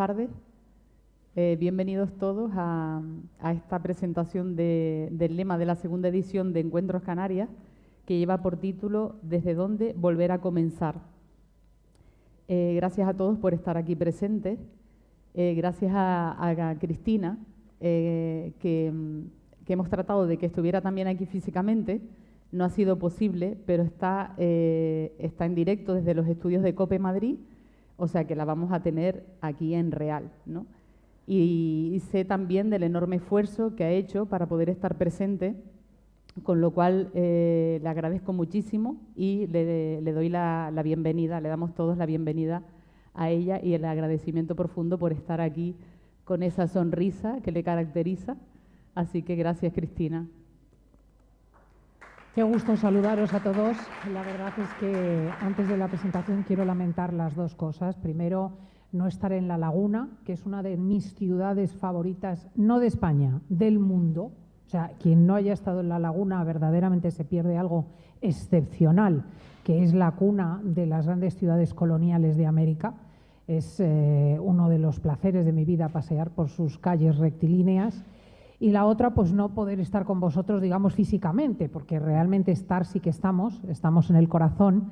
tardes. Bienvenidos todos a esta presentación del lema de la segunda edición de Encuentros Canarias, que lleva por título ¿Desde dónde volver a comenzar? Gracias a todos por estar aquí presentes. Gracias a Cristina, que hemos tratado de que estuviera también aquí físicamente. No ha sido posible, pero está en directo desde los estudios de COPE Madrid, o sea que la vamos a tener aquí en real, ¿no? Y sé también del enorme esfuerzo que ha hecho para poder estar presente, con lo cual le agradezco muchísimo y le doy la bienvenida, le damos todos la bienvenida a ella y el agradecimiento profundo por estar aquí con esa sonrisa que le caracteriza. Así que gracias, Cristina. Qué gusto saludaros a todos. La verdad es que antes de la presentación quiero lamentar las dos cosas. Primero, no estar en La Laguna, que es una de mis ciudades favoritas, no de España, del mundo. O sea, quien no haya estado en La Laguna verdaderamente se pierde algo excepcional, que es la cuna de las grandes ciudades coloniales de América. Es uno de los placeres de mi vida pasear por sus calles rectilíneas. Y la otra, pues no poder estar con vosotros, digamos, físicamente, porque realmente estar sí que estamos en el corazón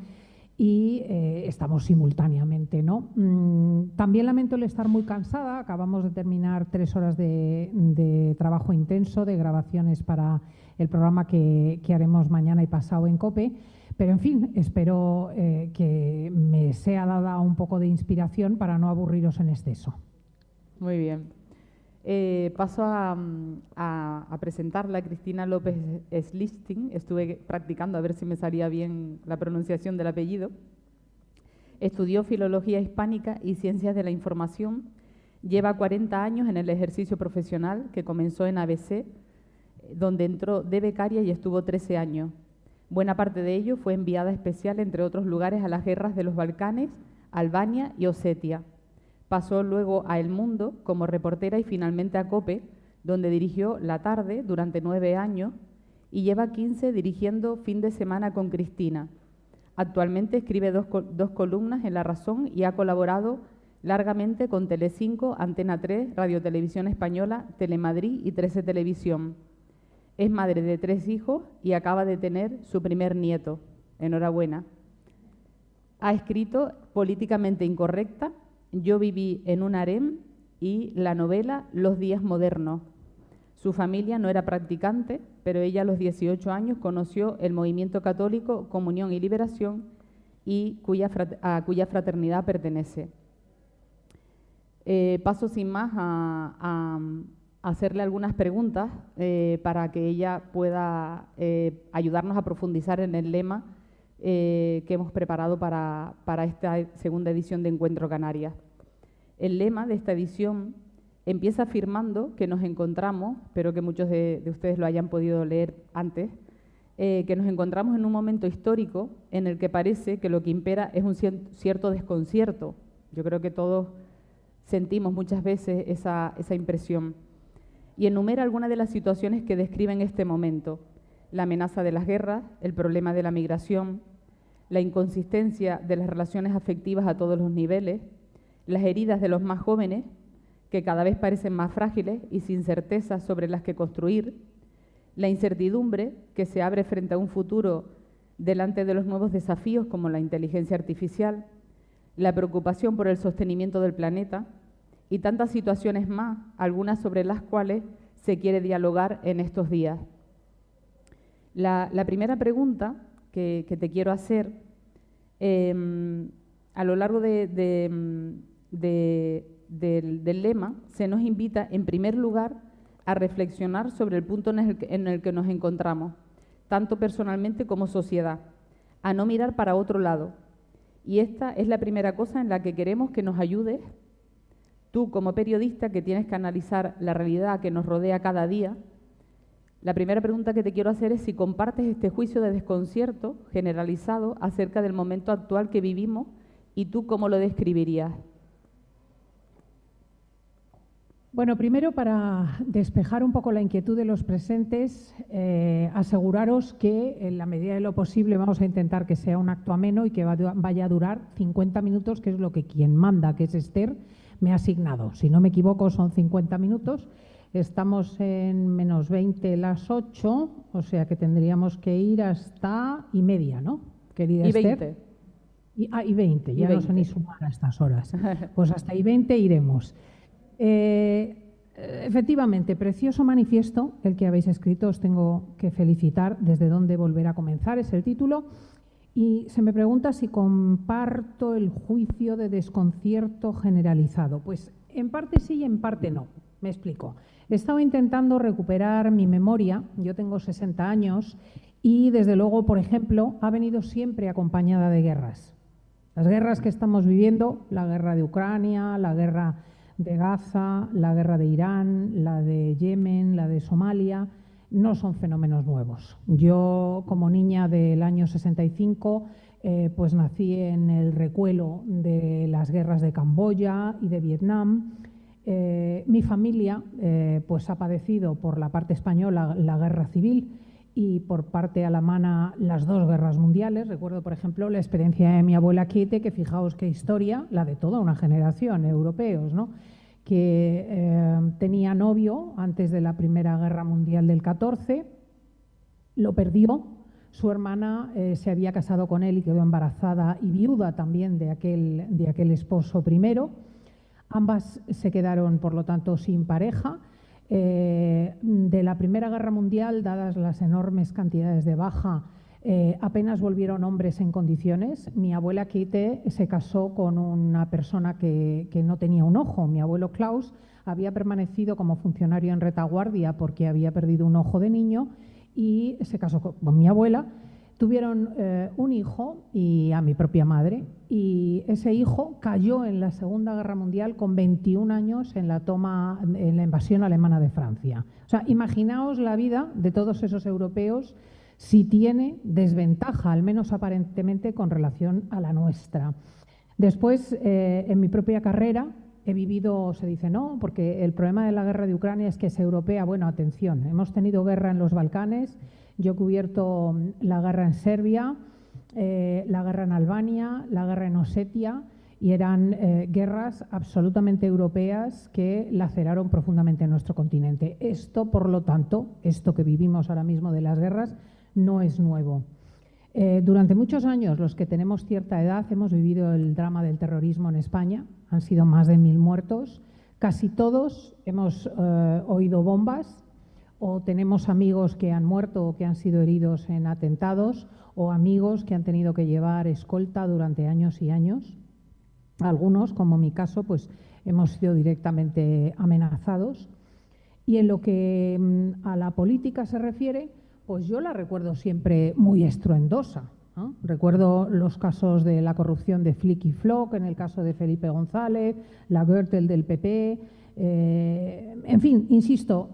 y estamos simultáneamente, ¿no? También lamento el estar muy cansada. Acabamos de terminar 3 horas de trabajo intenso, de grabaciones para el programa que haremos mañana y pasado en COPE. Pero, en fin, espero que me sea dada un poco de inspiración para no aburriros en exceso. Muy bien. Paso a presentarla a Cristina López Schlichting. Estuve practicando a ver si me salía bien la pronunciación del apellido. Estudió Filología Hispánica y Ciencias de la Información. Lleva 40 años en el ejercicio profesional, que comenzó en ABC, donde entró de becaria y estuvo 13 años. Buena parte de ello fue enviada especial, entre otros lugares, a las guerras de los Balcanes, Albania y Osetia. Pasó luego a El Mundo como reportera y finalmente a COPE, donde dirigió La Tarde durante 9 años y lleva 15 dirigiendo Fin de Semana con Cristina. Actualmente escribe dos columnas en La Razón y ha colaborado largamente con Telecinco, Antena 3, Radio Televisión Española, Telemadrid y 13 Televisión. Es madre de 3 hijos y acaba de tener su primer nieto. Enhorabuena. Ha escrito Políticamente Incorrecta, Yo viví en un harem y la novela Los días modernos. Su familia no era practicante, pero ella a los 18 años conoció el movimiento católico Comunión y Liberación y a cuya fraternidad pertenece. Paso sin más a hacerle algunas preguntas para que ella pueda ayudarnos a profundizar en el lema que hemos preparado para esta segunda edición de Encuentro Canarias. El lema de esta edición empieza afirmando que nos encontramos, espero que muchos de ustedes lo hayan podido leer antes, que nos encontramos en un momento histórico en el que parece que lo que impera es un cierto desconcierto. Yo creo que todos sentimos muchas veces esa impresión. Y enumera algunas de las situaciones que describen este momento: la amenaza de las guerras, el problema de la migración, la inconsistencia de las relaciones afectivas a todos los niveles, las heridas de los más jóvenes, que cada vez parecen más frágiles y sin certezas sobre las que construir, la incertidumbre que se abre frente a un futuro delante de los nuevos desafíos como la inteligencia artificial, la preocupación por el sostenimiento del planeta y tantas situaciones más, algunas sobre las cuales se quiere dialogar en estos días. La primera pregunta que te quiero hacer, a lo largo del lema se nos invita, en primer lugar, a reflexionar sobre el punto en el que nos encontramos, tanto personalmente como sociedad, a no mirar para otro lado. Y esta es la primera cosa en la que queremos que nos ayudes, tú como periodista que tienes que analizar la realidad que nos rodea cada día. La primera pregunta que te quiero hacer es si compartes este juicio de desconcierto generalizado acerca del momento actual que vivimos y tú cómo lo describirías. Bueno, primero, para despejar un poco la inquietud de los presentes, aseguraros que en la medida de lo posible vamos a intentar que sea un acto ameno y que vaya a durar 50 minutos, que es lo que quien manda, que es Esther, me ha asignado. Si no me equivoco, son 50 minutos. Estamos en menos 20 las 8, o sea que tendríamos que ir hasta y media, ¿no, querida Esther? Y 20, ya no sé ni sumar a estas horas. Pues hasta y 20 iremos. Efectivamente, precioso manifiesto el que habéis escrito, os tengo que felicitar. Desde dónde volver a comenzar es el título. Y se me pregunta si comparto el juicio de desconcierto generalizado. Pues en parte sí y en parte no. Me explico. He estado intentando recuperar mi memoria. Yo tengo 60 años y, desde luego, por ejemplo, ha venido siempre acompañada de guerras. Las guerras que estamos viviendo, la guerra de Ucrania, la guerra de Gaza, la guerra de Irán, la de Yemen, la de Somalia, no son fenómenos nuevos. Yo, como niña del año 65, pues nací en el recuelo de las guerras de Camboya y de Vietnam. Mi familia pues ha padecido por la parte española la guerra civil y por parte alemana las dos guerras mundiales. Recuerdo, por ejemplo, la experiencia de mi abuela Quiete, que fijaos qué historia, la de toda una generación, europeos, ¿no?, que tenía novio antes de la Primera Guerra Mundial del 14, lo perdió, su hermana se había casado con él y quedó embarazada y viuda también de aquel esposo primero. Ambas se quedaron, por lo tanto, sin pareja. De la Primera Guerra Mundial, dadas las enormes cantidades de baja, apenas volvieron hombres en condiciones. Mi abuela Kite se casó con una persona que no tenía un ojo. Mi abuelo Klaus había permanecido como funcionario en retaguardia porque había perdido un ojo de niño y se casó con mi abuela. Tuvieron un hijo y a mi propia madre, y ese hijo cayó en la Segunda Guerra Mundial con 21 años en la invasión alemana de Francia. O sea, imaginaos la vida de todos esos europeos si tiene desventaja, al menos aparentemente, con relación a la nuestra. Después, en mi propia carrera, he vivido, se dice, no, porque el problema de la guerra de Ucrania es que es europea. Bueno, atención, hemos tenido guerra en los Balcanes. Yo he cubierto la guerra en Serbia, la guerra en Albania, la guerra en Osetia, y eran guerras absolutamente europeas que laceraron profundamente nuestro continente. Esto, por lo tanto, esto que vivimos ahora mismo de las guerras, no es nuevo. Durante muchos años, los que tenemos cierta edad, hemos vivido el drama del terrorismo en España. Han sido más de 1000 muertos. Casi todos hemos oído bombas, o tenemos amigos que han muerto o que han sido heridos en atentados, o amigos que han tenido que llevar escolta durante años y años. Algunos, como mi caso, pues hemos sido directamente amenazados. Y en lo que a la política se refiere, pues yo la recuerdo siempre muy estruendosa, ¿no? Recuerdo los casos de la corrupción de Flick y Flock, en el caso de Felipe González, la Gürtel del PP. En fin, insisto,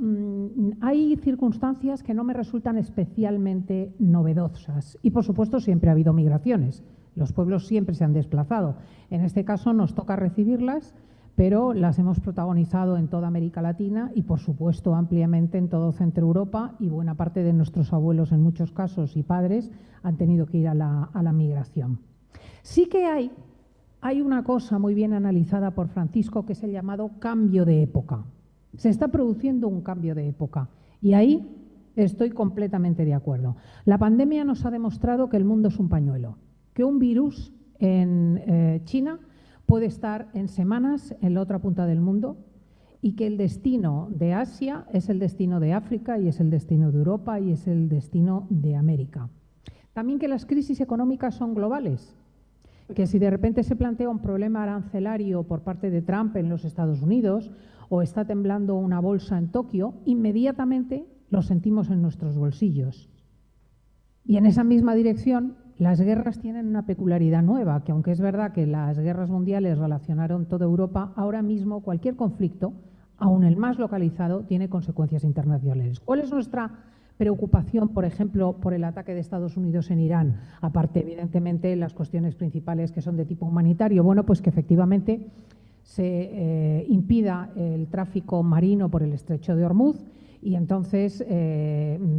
hay circunstancias que no me resultan especialmente novedosas y, por supuesto, siempre ha habido migraciones. Los pueblos siempre se han desplazado. En este caso nos toca recibirlas, pero las hemos protagonizado en toda América Latina y, por supuesto, ampliamente en todo Centro Europa, y buena parte de nuestros abuelos, en muchos casos, y padres, han tenido que ir a la migración. Sí que hay una cosa muy bien analizada por Francisco, que es el llamado cambio de época. Se está produciendo un cambio de época y ahí estoy completamente de acuerdo. La pandemia nos ha demostrado que el mundo es un pañuelo, que un virus en China puede estar en semanas en la otra punta del mundo y que el destino de Asia es el destino de África y es el destino de Europa y es el destino de América. También que las crisis económicas son globales, que si de repente se plantea un problema arancelario por parte de Trump en los Estados Unidos o está temblando una bolsa en Tokio, inmediatamente lo sentimos en nuestros bolsillos. Y en esa misma dirección, las guerras tienen una peculiaridad nueva, que aunque es verdad que las guerras mundiales relacionaron toda Europa, ahora mismo cualquier conflicto, aun el más localizado, tiene consecuencias internacionales. ¿Cuál es nuestra preocupación, por ejemplo, por el ataque de Estados Unidos en Irán? Aparte, evidentemente, las cuestiones principales que son de tipo humanitario. Bueno, pues que efectivamente se impida el tráfico marino por el estrecho de Hormuz y entonces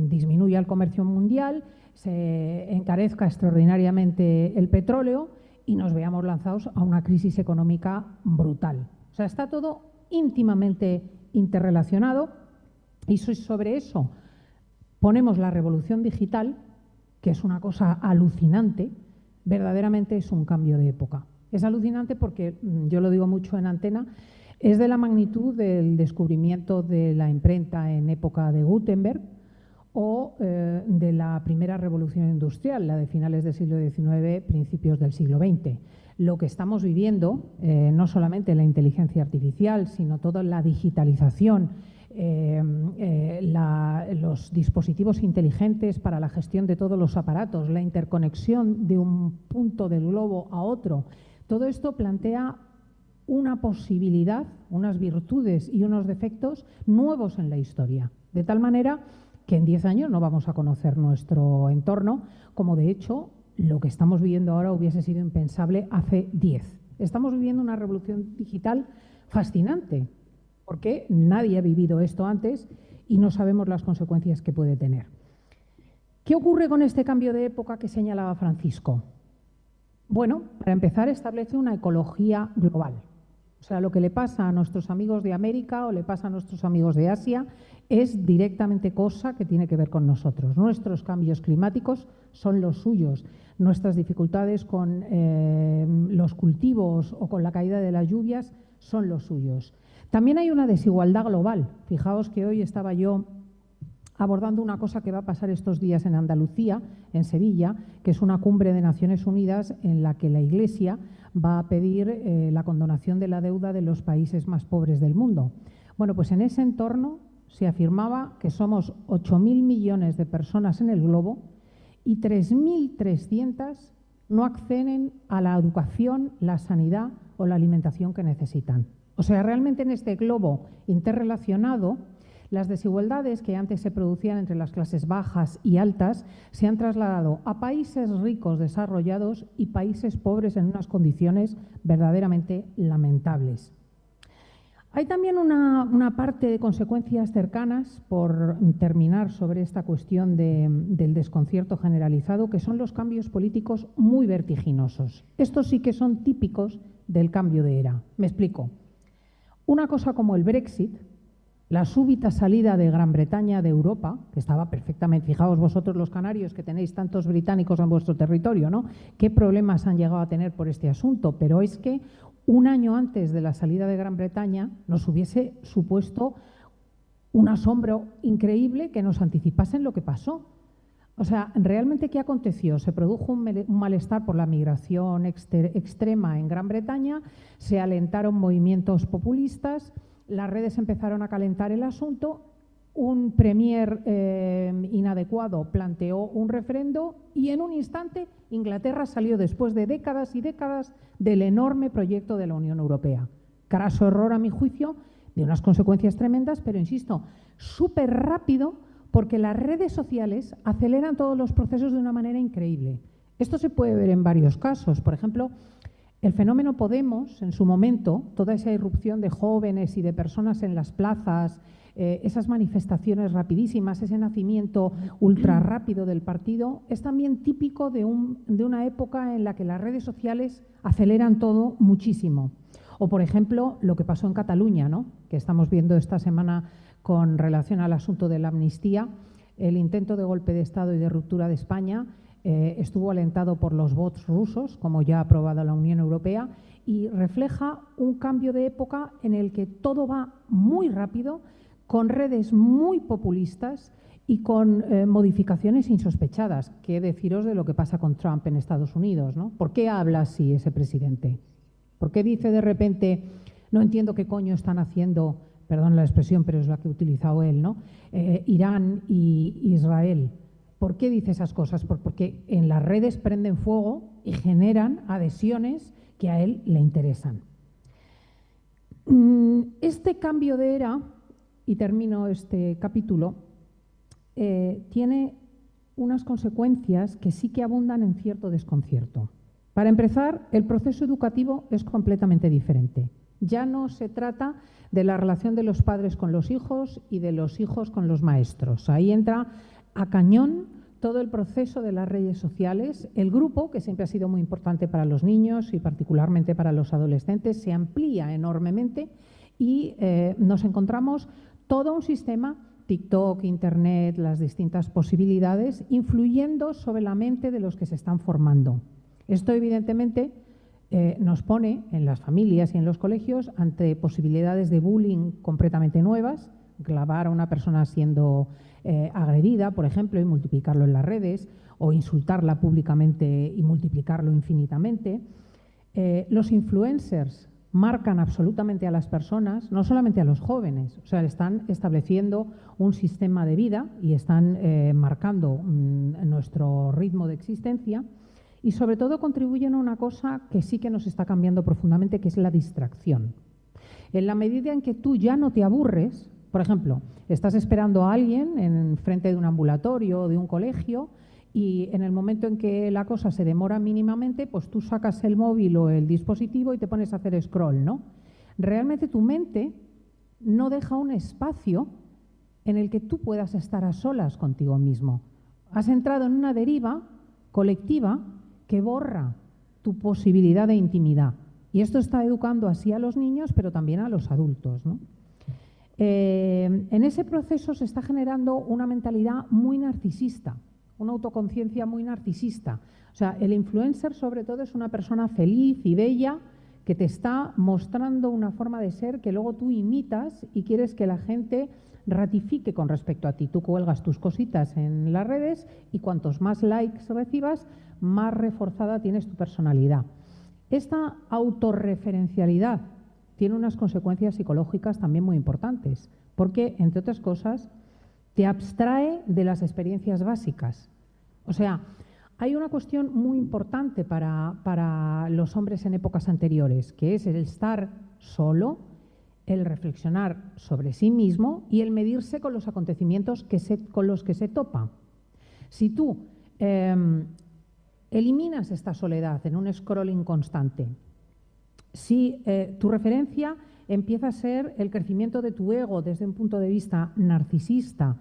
disminuya el comercio mundial, se encarezca extraordinariamente el petróleo y nos veamos lanzados a una crisis económica brutal. O O sea, está todo íntimamente interrelacionado y sobre eso ponemos la revolución digital, que es una cosa alucinante, verdaderamente es un cambio de época. Es alucinante porque, yo lo digo mucho en antena, es de la magnitud del descubrimiento de la imprenta en época de Gutenberg o de la primera revolución industrial, la de finales del siglo XIX, principios del siglo XX. Lo que estamos viviendo, no solamente la inteligencia artificial, sino toda la digitalización, los dispositivos inteligentes para la gestión de todos los aparatos, la interconexión de un punto del globo a otro, todo esto plantea una posibilidad, unas virtudes y unos defectos nuevos en la historia, de tal manera que en 10 años no vamos a conocer nuestro entorno, como de hecho lo que estamos viviendo ahora hubiese sido impensable hace 10. Estamos viviendo una revolución digital fascinante, porque nadie ha vivido esto antes y no sabemos las consecuencias que puede tener. ¿Qué ocurre con este cambio de época que señalaba Francisco? Bueno, para empezar, establece una ecología global. O sea, lo que le pasa a nuestros amigos de América o le pasa a nuestros amigos de Asia es directamente cosa que tiene que ver con nosotros. Nuestros cambios climáticos son los suyos. Nuestras dificultades con los cultivos o con la caída de las lluvias son los suyos. También hay una desigualdad global. Fijaos que hoy estaba yo abordando una cosa que va a pasar estos días en Andalucía, en Sevilla, que es una cumbre de Naciones Unidas en la que la Iglesia va a pedir la condonación de la deuda de los países más pobres del mundo. Bueno, pues en ese entorno se afirmaba que somos 8.000 millones de personas en el globo y 3.300 no acceden a la educación, la sanidad o la alimentación que necesitan. O sea, realmente en este globo interrelacionado, las desigualdades que antes se producían entre las clases bajas y altas se han trasladado a países ricos, desarrollados y países pobres en unas condiciones verdaderamente lamentables. Hay también una parte de consecuencias cercanas, por terminar sobre esta cuestión del desconcierto generalizado, que son los cambios políticos muy vertiginosos. Estos sí que son típicos del cambio de era. Me explico. Una cosa como el Brexit, la súbita salida de Gran Bretaña de Europa, que estaba perfectamente, fijaos vosotros los canarios que tenéis tantos británicos en vuestro territorio, ¿no? ¿Qué problemas han llegado a tener por este asunto? Pero es que un año antes de la salida de Gran Bretaña nos hubiese supuesto un asombro increíble que nos anticipasen lo que pasó. O sea, ¿realmente qué aconteció? Se produjo un malestar por la migración extrema en Gran Bretaña, se alentaron movimientos populistas, las redes empezaron a calentar el asunto, un premier inadecuado planteó un referendo y en un instante Inglaterra salió después de décadas y décadas del enorme proyecto de la Unión Europea. Craso error, a mi juicio, de unas consecuencias tremendas, pero insisto, súper rápido, porque las redes sociales aceleran todos los procesos de una manera increíble. Esto se puede ver en varios casos. Por ejemplo, el fenómeno Podemos, en su momento, toda esa irrupción de jóvenes y de personas en las plazas, esas manifestaciones rapidísimas, ese nacimiento ultra rápido del partido, es también típico de una época en la que las redes sociales aceleran todo muchísimo. O, por ejemplo, lo que pasó en Cataluña, ¿no?, que estamos viendo esta semana con relación al asunto de la amnistía, el intento de golpe de Estado y de ruptura de España estuvo alentado por los bots rusos, como ya ha aprobado la Unión Europea, y refleja un cambio de época en el que todo va muy rápido, con redes muy populistas y con modificaciones insospechadas. ¿Qué deciros de lo que pasa con Trump en Estados Unidos, ¿no? ¿Por qué habla así ese presidente? ¿Por qué dice de repente, no entiendo qué coño están haciendo, perdón la expresión, pero es la que ha utilizado él, ¿no?, Irán y Israel? ¿Por qué dice esas cosas? Porque en las redes prenden fuego y generan adhesiones que a él le interesan. Este cambio de era, y termino este capítulo, tiene unas consecuencias que sí que abundan en cierto desconcierto. Para empezar, el proceso educativo es completamente diferente. Ya no se trata de la relación de los padres con los hijos y de los hijos con los maestros. Ahí entra a cañón todo el proceso de las redes sociales, el grupo, que siempre ha sido muy importante para los niños y particularmente para los adolescentes, se amplía enormemente y nos encontramos todo un sistema, TikTok, Internet, las distintas posibilidades, influyendo sobre la mente de los que se están formando. Esto, evidentemente, nos pone en las familias y en los colegios ante posibilidades de bullying completamente nuevas, grabar a una persona siendo agredida, por ejemplo, y multiplicarlo en las redes, o insultarla públicamente y multiplicarlo infinitamente. Los influencers marcan absolutamente a las personas, no solamente a los jóvenes, o sea, están estableciendo un sistema de vida y están marcando nuestro ritmo de existencia y sobre todo contribuyen a una cosa que sí que nos está cambiando profundamente, que es la distracción. En la medida en que tú ya no te aburres, por ejemplo, estás esperando a alguien en frente de un ambulatorio o de un colegio y en el momento en que la cosa se demora mínimamente, pues tú sacas el móvil o el dispositivo y te pones a hacer scroll, ¿no? Realmente tu mente no deja un espacio en el que tú puedas estar a solas contigo mismo. Has entrado en una deriva colectiva que borra tu posibilidad de intimidad. Y esto está educando así a los niños, pero también a los adultos, ¿no? En ese proceso se está generando una mentalidad muy narcisista, una autoconciencia muy narcisista. O sea, el influencer sobre todo es una persona feliz y bella que te está mostrando una forma de ser que luego tú imitas y quieres que la gente ratifique con respecto a ti. Tú cuelgas tus cositas en las redes y cuantos más likes recibas, más reforzada tienes tu personalidad. Esta autorreferencialidad tiene unas consecuencias psicológicas también muy importantes, porque, entre otras cosas, te abstrae de las experiencias básicas. O sea, hay una cuestión muy importante para los hombres en épocas anteriores, que es el estar solo, el reflexionar sobre sí mismo y el medirse con los acontecimientos con los que se topa. Si tú eliminas esta soledad en un scrolling constante, si tu referencia empieza a ser el crecimiento de tu ego desde un punto de vista narcisista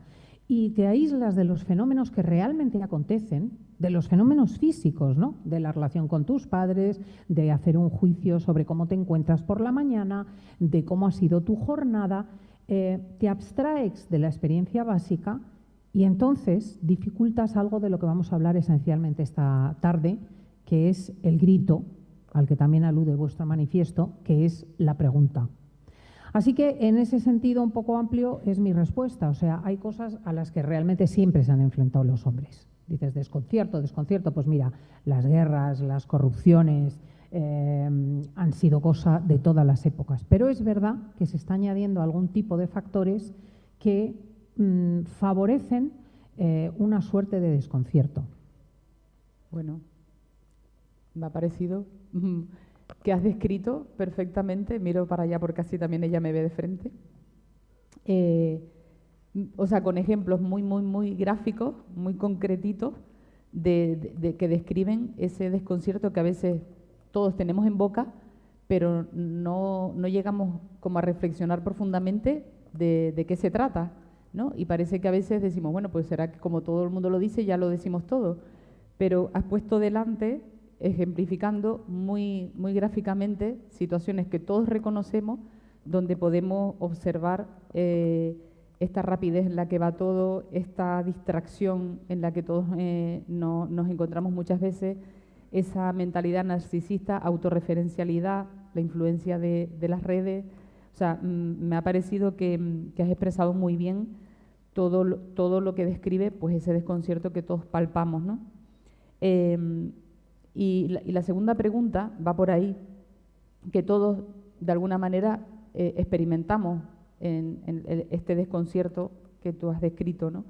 y te aíslas de los fenómenos que realmente acontecen, de los fenómenos físicos, ¿no? De la relación con tus padres, de hacer un juicio sobre cómo te encuentras por la mañana, de cómo ha sido tu jornada, te abstraes de la experiencia básica y entonces dificultas algo de lo que vamos a hablar esencialmente esta tarde, que es el grito, al que también alude vuestro manifiesto, que es la pregunta. Así que en ese sentido un poco amplio es mi respuesta. O sea, hay cosas a las que realmente siempre se han enfrentado los hombres. Dices, desconcierto, pues mira, las guerras, las corrupciones han sido cosa de todas las épocas. Pero es verdad que se está añadiendo algún tipo de factores que favorecen una suerte de desconcierto. Bueno, me ha parecido que has descrito perfectamente, miro para allá porque así también ella me ve de frente, o sea, con ejemplos muy gráficos, muy concretitos, de que describen ese desconcierto que a veces todos tenemos en boca, pero no llegamos como a reflexionar profundamente de qué se trata, ¿no? Y parece que a veces decimos, bueno, pues será que como todo el mundo lo dice, ya lo decimos todo, pero has puesto delante, ejemplificando muy gráficamente situaciones que todos reconocemos, donde podemos observar esta rapidez en la que va todo, esta distracción en la que todos nos encontramos muchas veces, esa mentalidad narcisista, autorreferencialidad, la influencia de las redes. O sea, me ha parecido que has expresado muy bien todo lo que describe pues ese desconcierto que todos palpamos, ¿no? Y la segunda pregunta va por ahí, que todos de alguna manera experimentamos en este desconcierto que tú has descrito, ¿no?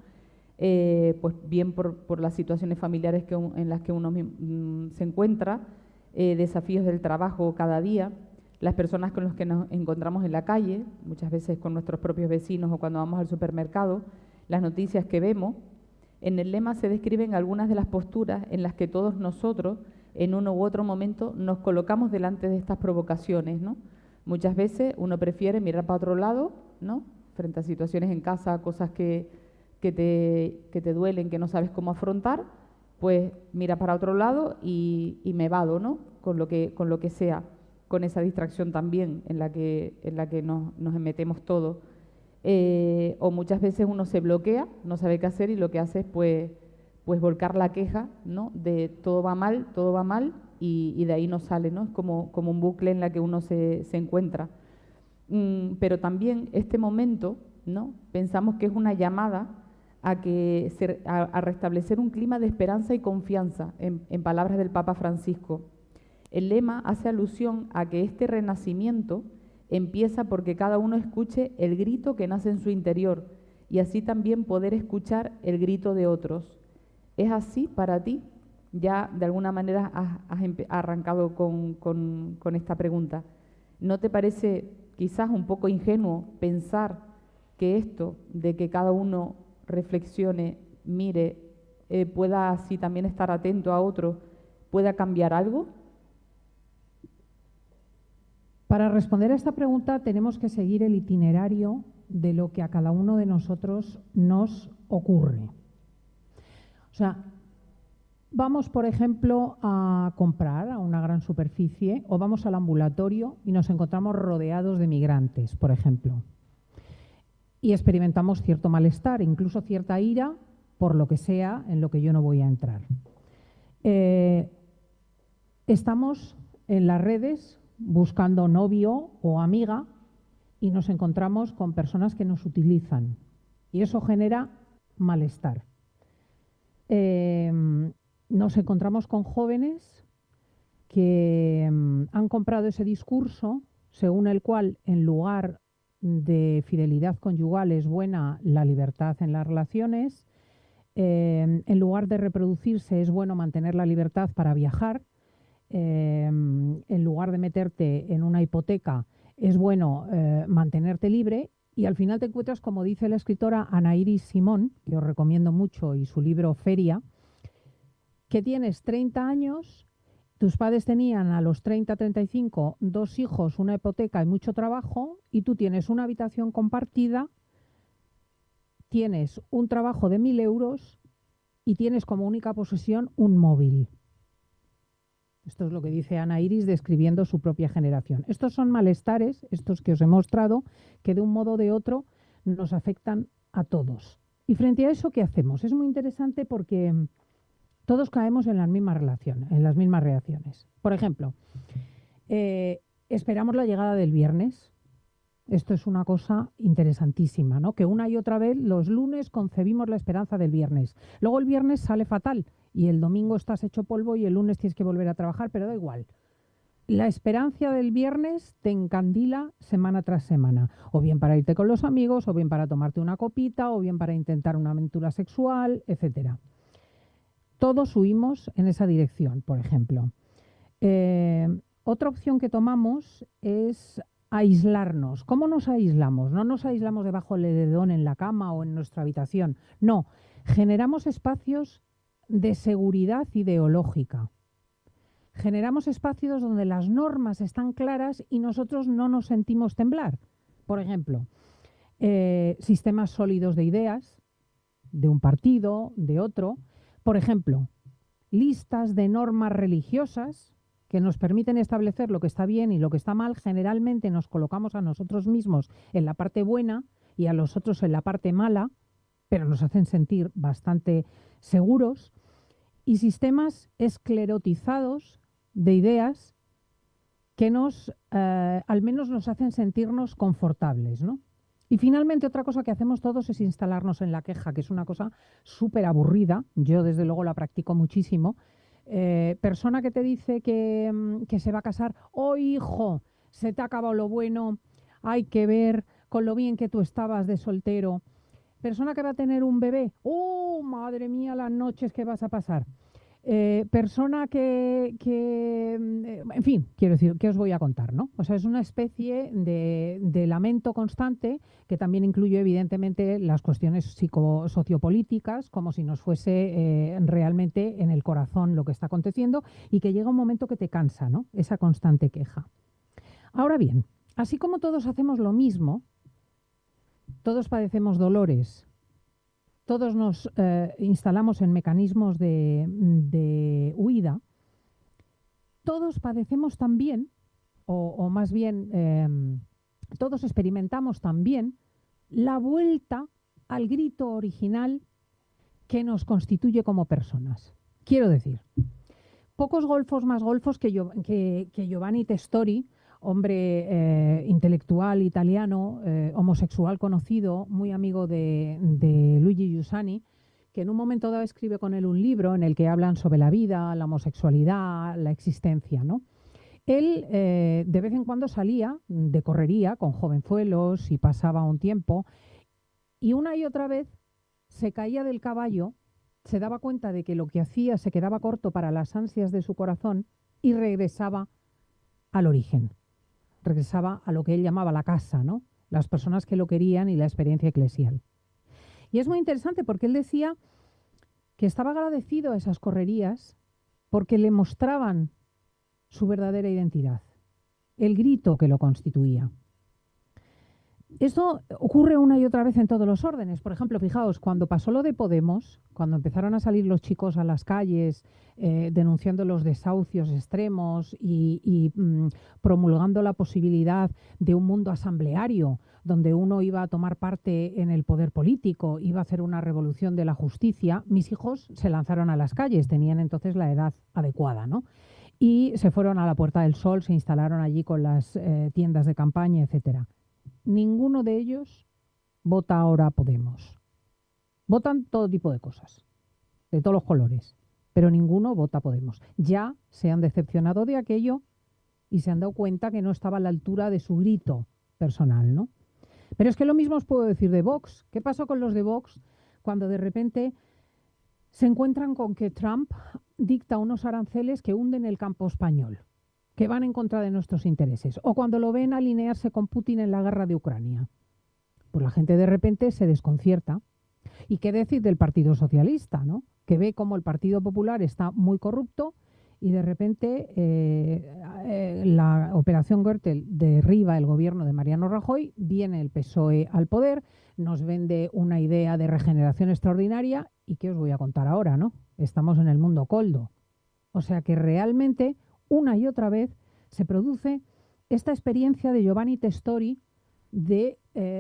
Pues bien por las situaciones familiares en las que uno se encuentra, desafíos del trabajo cada día, las personas con las que nos encontramos en la calle, muchas veces con nuestros propios vecinos o cuando vamos al supermercado, las noticias que vemos. En el lema se describen algunas de las posturas en las que todos nosotros, en uno u otro momento, nos colocamos delante de estas provocaciones, ¿no? Muchas veces uno prefiere mirar para otro lado, ¿no? Frente a situaciones en casa, cosas que que te duelen, que no sabes cómo afrontar, pues mira para otro lado y me vado, ¿no? Con lo que sea, con esa distracción también en la que nos metemos todos. O muchas veces uno se bloquea, no sabe qué hacer y lo que hace es pues volcar la queja, ¿no? De todo va mal y de ahí no sale, ¿no? Es como un bucle en la que uno se encuentra. Pero también este momento, ¿no? Pensamos que es una llamada a restablecer un clima de esperanza y confianza, en palabras del Papa Francisco. El lema hace alusión a que este renacimiento empieza porque cada uno escuche el grito que nace en su interior y así también poder escuchar el grito de otros. ¿Es así para ti? Ya de alguna manera has arrancado con esta pregunta. ¿No te parece quizás un poco ingenuo pensar que esto de que cada uno reflexione, mire, pueda así también estar atento a otro, pueda cambiar algo? Para responder a esta pregunta tenemos que seguir el itinerario de lo que a cada uno de nosotros nos ocurre. O sea, vamos, por ejemplo, a comprar a una gran superficie o vamos al ambulatorio y nos encontramos rodeados de migrantes, por ejemplo. Y experimentamos cierto malestar, incluso cierta ira, por lo que sea en lo que yo no voy a entrar. Estamos en las redes buscando novio o amiga y nos encontramos con personas que nos utilizan y eso genera malestar. Nos encontramos con jóvenes que han comprado ese discurso según el cual en lugar de fidelidad conyugal es buena la libertad en las relaciones, en lugar de reproducirse es bueno mantener la libertad para viajar, en lugar de meterte en una hipoteca es bueno mantenerte libre y al final te encuentras, como dice la escritora Ana Iris Simón, que os recomiendo mucho, y su libro Feria, que tienes 30 años, tus padres tenían a los 30, 35, 2 hijos, una hipoteca y mucho trabajo, y tú tienes una habitación compartida, tienes un trabajo de 1.000 euros y tienes como única posesión un móvil. Esto es lo que dice Ana Iris describiendo su propia generación. Estos son malestares, estos que os he mostrado, que de un modo o de otro nos afectan a todos. Y frente a eso, ¿qué hacemos? Es muy interesante porque todos caemos en las mismas relaciones, en las mismas reacciones. Por ejemplo, esperamos la llegada del viernes. Esto es una cosa interesantísima, ¿no? Que una y otra vez los lunes concebimos la esperanza del viernes. Luego el viernes sale fatal y el domingo estás hecho polvo y el lunes tienes que volver a trabajar, pero da igual. La esperanza del viernes te encandila semana tras semana, o bien para irte con los amigos, o bien para tomarte una copita, o bien para intentar una aventura sexual, etcétera. Todos huimos en esa dirección, por ejemplo. Otra opción que tomamos es aislarnos. ¿Cómo nos aislamos? No nos aislamos debajo del edredón en la cama o en nuestra habitación. No, generamos espacios de seguridad ideológica. Generamos espacios donde las normas están claras y nosotros no nos sentimos temblar. Por ejemplo, sistemas sólidos de ideas, de un partido, de otro. Por ejemplo, listas de normas religiosas que nos permiten establecer lo que está bien y lo que está mal. Generalmente nos colocamos a nosotros mismos en la parte buena y a los otros en la parte mala, pero nos hacen sentir bastante seguros. Y sistemas esclerotizados de ideas que al menos nos hacen sentirnos confortables, ¿no? Y finalmente otra cosa que hacemos todos es instalarnos en la queja, que es una cosa súper aburrida. Yo desde luego la practico muchísimo. Persona que te dice que se va a casar, ¡oh hijo! Se te ha acabado lo bueno, hay que ver con lo bien que tú estabas de soltero. Persona que va a tener un bebé, ¡oh madre mía las noches que vas a pasar! Persona en fin, quiero decir, ¿qué os voy a contar, no? O sea, es una especie de lamento constante que también incluye evidentemente las cuestiones sociopolíticas, como si nos fuese realmente en el corazón lo que está aconteciendo y que llega un momento que te cansa, ¿no? Esa constante queja. Ahora bien, así como todos hacemos lo mismo, todos padecemos dolores todos nos instalamos en mecanismos de huida, todos padecemos también, o más bien todos experimentamos también la vuelta al grito original que nos constituye como personas. Quiero decir, pocos golfos más golfos que Giovanni Testori, hombre intelectual italiano, homosexual conocido, muy amigo de Luigi Giussani, que en un momento dado escribe con él un libro en el que hablan sobre la vida, la homosexualidad, la existencia, ¿no? Él de vez en cuando salía de correría con jovenzuelos y pasaba un tiempo y una y otra vez se caía del caballo, se daba cuenta de que lo que hacía se quedaba corto para las ansias de su corazón y regresaba al origen, regresaba a lo que él llamaba la casa, ¿no? Las personas que lo querían y la experiencia eclesial. Y es muy interesante porque él decía que estaba agradecido a esas correrías porque le mostraban su verdadera identidad, el grito que lo constituía. Esto ocurre una y otra vez en todos los órdenes. Por ejemplo, fijaos, cuando pasó lo de Podemos, cuando empezaron a salir los chicos a las calles denunciando los desahucios extremos y promulgando la posibilidad de un mundo asambleario, donde uno iba a tomar parte en el poder político, iba a hacer una revolución de la justicia, mis hijos se lanzaron a las calles, tenían entonces la edad adecuada, ¿no? Y se fueron a la Puerta del Sol, se instalaron allí con las tiendas de campaña, etcétera. Ninguno de ellos vota ahora a Podemos. Votan todo tipo de cosas, de todos los colores, pero ninguno vota a Podemos. Ya se han decepcionado de aquello y se han dado cuenta que no estaba a la altura de su grito personal, ¿no? Pero es que lo mismo os puedo decir de Vox. ¿Qué pasó con los de Vox cuando de repente se encuentran con que Trump dicta unos aranceles que hunden el campo español, que van en contra de nuestros intereses, o cuando lo ven alinearse con Putin en la guerra de Ucrania? Pues la gente de repente se desconcierta. ¿Y qué decir del Partido Socialista, ¿no? Que ve cómo el Partido Popular está muy corrupto y de repente la Operación Gürtel derriba el gobierno de Mariano Rajoy, viene el PSOE al poder, nos vende una idea de regeneración extraordinaria y ¿qué os voy a contar ahora, no? Estamos en el mundo coldo. O sea que realmente una y otra vez se produce esta experiencia de Giovanni Testori de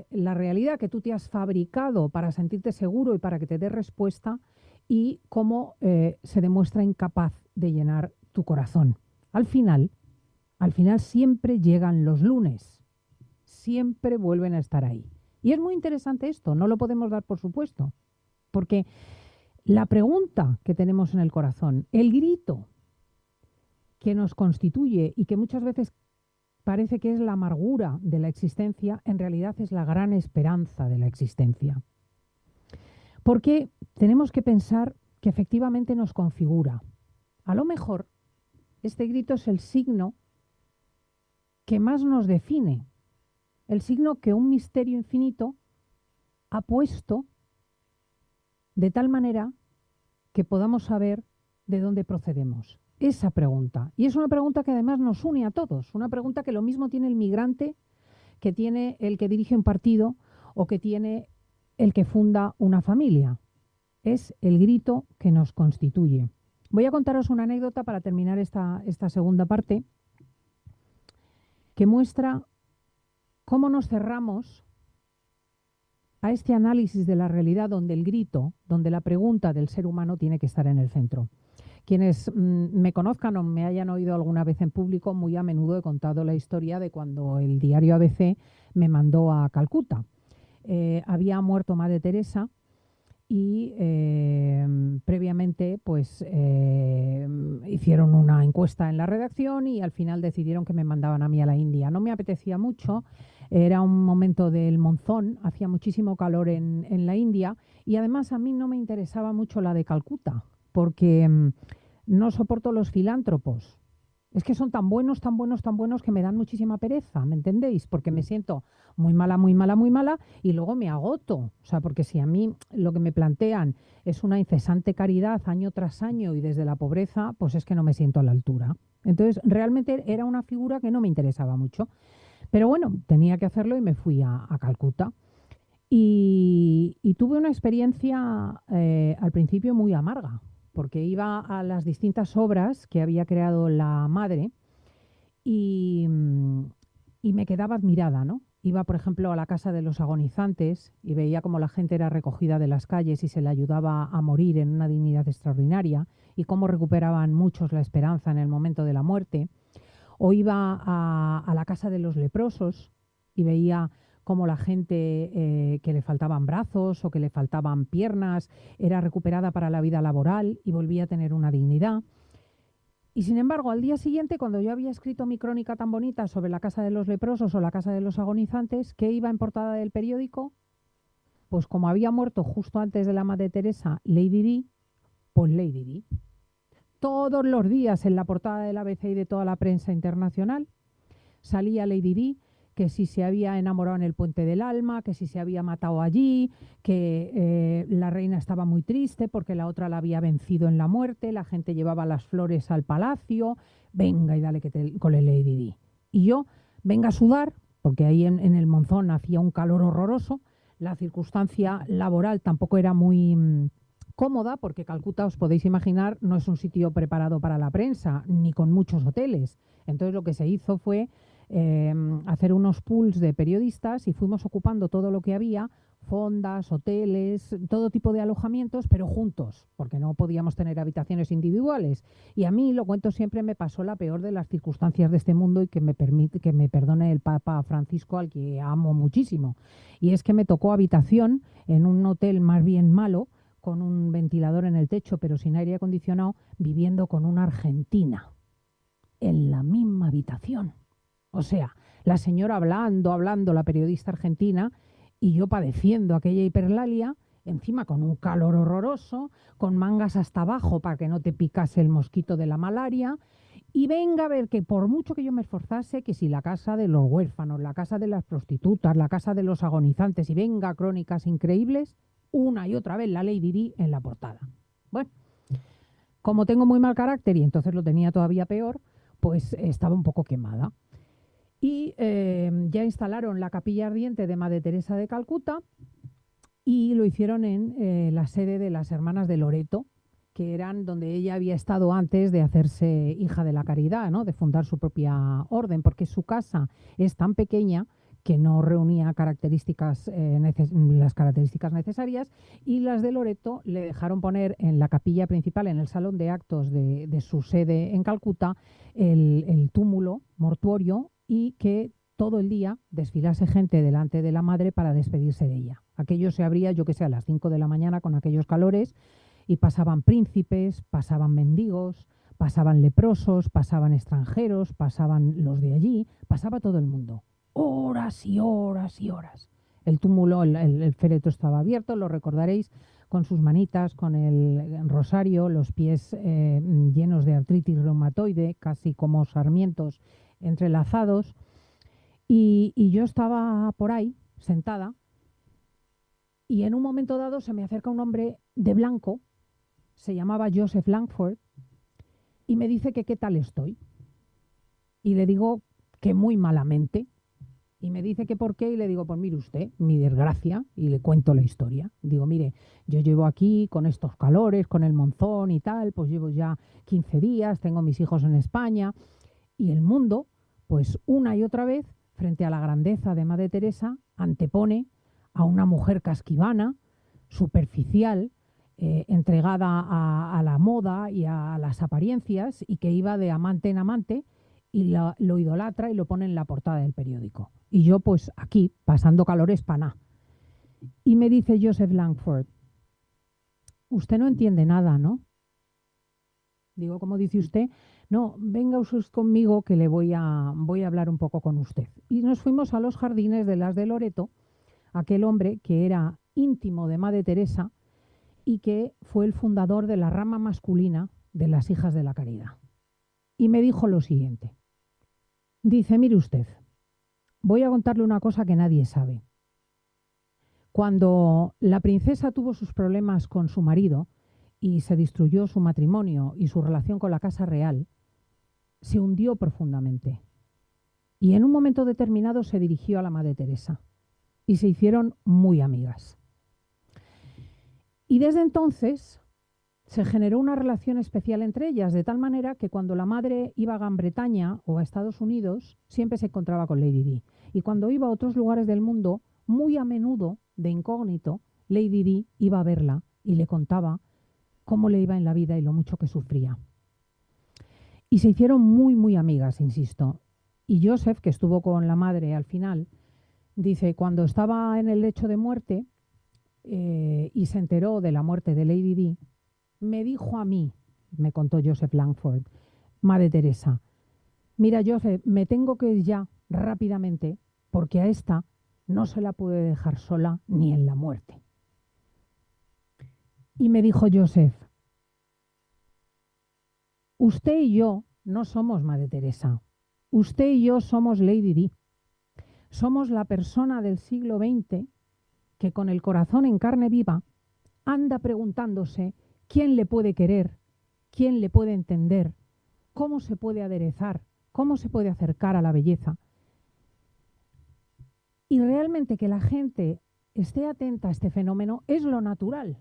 la realidad que tú te has fabricado para sentirte seguro y para que te dé respuesta y cómo se demuestra incapaz de llenar tu corazón. Al final siempre llegan los lunes, siempre vuelven a estar ahí. Y es muy interesante esto, no lo podemos dar por supuesto, porque la pregunta que tenemos en el corazón, el grito que nos constituye y que muchas veces parece que es la amargura de la existencia, en realidad es la gran esperanza de la existencia. Porque tenemos que pensar que efectivamente nos configura. A lo mejor este grito es el signo que más nos define, el signo que un misterio infinito ha puesto de tal manera que podamos saber de dónde procedemos. Esa pregunta. Y es una pregunta que además nos une a todos, una pregunta que lo mismo tiene el migrante, que tiene el que dirige un partido o que tiene el que funda una familia. Es el grito que nos constituye. Voy a contaros una anécdota para terminar esta segunda parte, que muestra cómo nos cerramos a este análisis de la realidad donde el grito, donde la pregunta del ser humano tiene que estar en el centro. Quienes me conozcan o me hayan oído alguna vez en público, muy a menudo he contado la historia de cuando el diario ABC me mandó a Calcuta. Había muerto Madre Teresa y previamente pues hicieron una encuesta en la redacción y al final decidieron que me mandaban a mí a la India. No me apetecía mucho, era un momento del monzón, hacía muchísimo calor en la India y además a mí no me interesaba mucho la de Calcuta, porque no soporto los filántropos. Es que son tan buenos, tan buenos, tan buenos que me dan muchísima pereza, ¿me entendéis? Porque me siento muy mala, muy mala, muy mala y luego me agoto. O sea, porque si a mí lo que me plantean es una incesante caridad año tras año y desde la pobreza, pues es que no me siento a la altura. Entonces, realmente era una figura que no me interesaba mucho. Pero bueno, tenía que hacerlo y me fui a Calcuta. Y tuve una experiencia al principio muy amarga, porque iba a las distintas obras que había creado la madre y, y me quedaba admirada, ¿no? Iba, por ejemplo, a la casa de los agonizantes y veía cómo la gente era recogida de las calles y se le ayudaba a morir en una dignidad extraordinaria y cómo recuperaban muchos la esperanza en el momento de la muerte. O iba a la casa de los leprosos y veía cómo la gente que le faltaban brazos o que le faltaban piernas era recuperada para la vida laboral y volvía a tener una dignidad. Y sin embargo, al día siguiente, cuando yo había escrito mi crónica tan bonita sobre la casa de los leprosos o la casa de los agonizantes, ¿qué iba en portada del periódico? Pues como había muerto justo antes de la Madre Teresa Lady Di, pues Lady Di. Todos los días en la portada del ABC y de toda la prensa internacional salía Lady Di, que si se había enamorado en el Puente del Alma, que si se había matado allí, que la reina estaba muy triste porque la otra la había vencido en la muerte, la gente llevaba las flores al palacio, venga y dale que te cole Lady Di. Y yo, venga a sudar, porque ahí en el Monzón hacía un calor horroroso, la circunstancia laboral tampoco era muy cómoda, porque Calcuta, os podéis imaginar, no es un sitio preparado para la prensa, ni con muchos hoteles. Entonces lo que se hizo fue hacer unos pools de periodistas y fuimos ocupando todo lo que había, fondas, hoteles, todo tipo de alojamientos, pero juntos, porque no podíamos tener habitaciones individuales. Y a mí, lo cuento siempre, me pasó la peor de las circunstancias de este mundo y que me perdone el Papa Francisco, al que amo muchísimo. Y es que me tocó habitación en un hotel más bien malo, con un ventilador en el techo, pero sin aire acondicionado, viviendo con una argentina en la misma habitación. O sea, la señora hablando, la periodista argentina, y yo padeciendo aquella hiperlalia, encima con un calor horroroso, con mangas hasta abajo para que no te picase el mosquito de la malaria. Y venga a ver que por mucho que yo me esforzase, que si la casa de los huérfanos, la casa de las prostitutas, la casa de los agonizantes, y venga crónicas increíbles, una y otra vez la Lady Di en la portada. Bueno, como tengo muy mal carácter y entonces lo tenía todavía peor, pues estaba un poco quemada. Y ya instalaron la capilla ardiente de Madre Teresa de Calcuta y lo hicieron en la sede de las Hermanas de Loreto, que eran donde ella había estado antes de hacerse hija de la caridad, ¿no? De fundar su propia orden, porque su casa es tan pequeña que no reunía las características necesarias, y las de Loreto le dejaron poner en la capilla principal, en el salón de actos de su sede en Calcuta, el túmulo mortuorio, y que todo el día desfilase gente delante de la madre para despedirse de ella. Aquello se abría, yo que sé, a las 5 de la mañana con aquellos calores, y pasaban príncipes, pasaban mendigos, pasaban leprosos, pasaban extranjeros, pasaban los de allí, pasaba todo el mundo. Horas y horas y horas. El túmulo, el féretro estaba abierto, lo recordaréis, con sus manitas, con el rosario, los pies llenos de artritis reumatoide, casi como sarmientos entrelazados. Y yo estaba por ahí, sentada, y en un momento dado se me acerca un hombre de blanco, se llamaba Joseph Langford, y me dice que qué tal estoy. Y le digo que muy malamente. Y me dice que por qué, y le digo, pues mire usted, mi desgracia, y le cuento la historia. Digo, mire, yo llevo aquí con estos calores, con el monzón y tal, pues llevo ya 15 días, tengo mis hijos en España, y el mundo, pues una y otra vez, frente a la grandeza de Madre Teresa, antepone a una mujer casquivana, superficial, entregada a la moda y a las apariencias, y que iba de amante en amante, y lo idolatra y lo pone en la portada del periódico. Y yo pues aquí, pasando calores para nada. Y me dice Joseph Langford, usted no entiende nada, ¿no? Digo, ¿cómo dice usted? No, venga usted conmigo que le voy a hablar un poco con usted. Y nos fuimos a los jardines de las de Loreto, aquel hombre que era íntimo de Madre Teresa y que fue el fundador de la rama masculina de las Hijas de la Caridad. Y me dijo lo siguiente. Dice, mire usted, voy a contarle una cosa que nadie sabe. Cuando la princesa tuvo sus problemas con su marido y se destruyó su matrimonio y su relación con la Casa Real, se hundió profundamente. Y en un momento determinado se dirigió a la Madre Teresa y se hicieron muy amigas. Y desde entonces se generó una relación especial entre ellas, de tal manera que cuando la madre iba a Gran Bretaña o a Estados Unidos, siempre se encontraba con Lady Di. Y cuando iba a otros lugares del mundo, muy a menudo, de incógnito, Lady Di iba a verla y le contaba cómo le iba en la vida y lo mucho que sufría. Y se hicieron muy, muy amigas, insisto. Y Joseph, que estuvo con la madre al final, dice, cuando estaba en el lecho de muerte y se enteró de la muerte de Lady Di, me dijo a mí, me contó Joseph Langford, Madre Teresa, mira Joseph, me tengo que ir ya rápidamente porque a esta no se la puede dejar sola ni en la muerte. Y me dijo Joseph, usted y yo no somos Madre Teresa, usted y yo somos Lady Di. Somos la persona del siglo XX que con el corazón en carne viva anda preguntándose quién le puede querer, quién le puede entender, cómo se puede aderezar, cómo se puede acercar a la belleza. Y realmente que la gente esté atenta a este fenómeno es lo natural,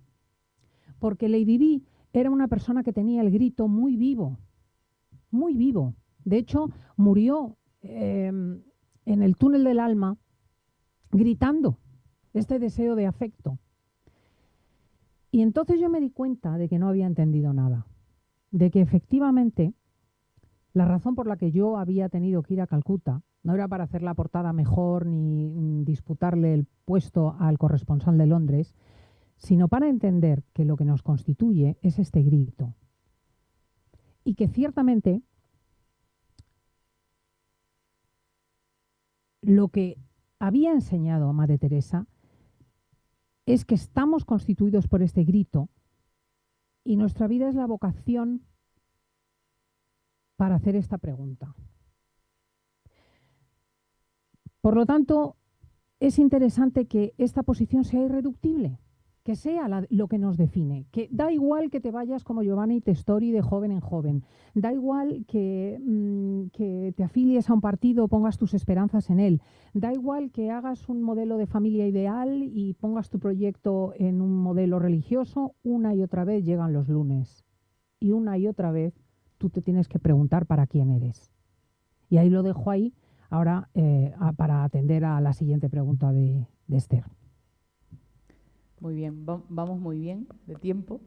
porque Lady Di era una persona que tenía el grito muy vivo, muy vivo. De hecho, murió en el túnel del alma gritando este deseo de afecto. Y entonces yo me di cuenta de que no había entendido nada, de que efectivamente la razón por la que yo había tenido que ir a Calcuta no era para hacer la portada mejor ni disputarle el puesto al corresponsal de Londres, sino para entender que lo que nos constituye es este grito. Y que ciertamente lo que había enseñado a Madre Teresa es que estamos constituidos por este grito y nuestra vida es la vocación para hacer esta pregunta. Por lo tanto, es interesante que esta posición sea irreductible, que sea lo que nos define, que da igual que te vayas como Giovanni Testori de joven en joven, da igual que te afilies a un partido o pongas tus esperanzas en él, da igual que hagas un modelo de familia ideal y pongas tu proyecto en un modelo religioso, una y otra vez llegan los lunes y una y otra vez tú te tienes que preguntar para quién eres. Y ahí lo dejo ahí ahora para atender a la siguiente pregunta de Esther. Muy bien, vamos muy bien de tiempo.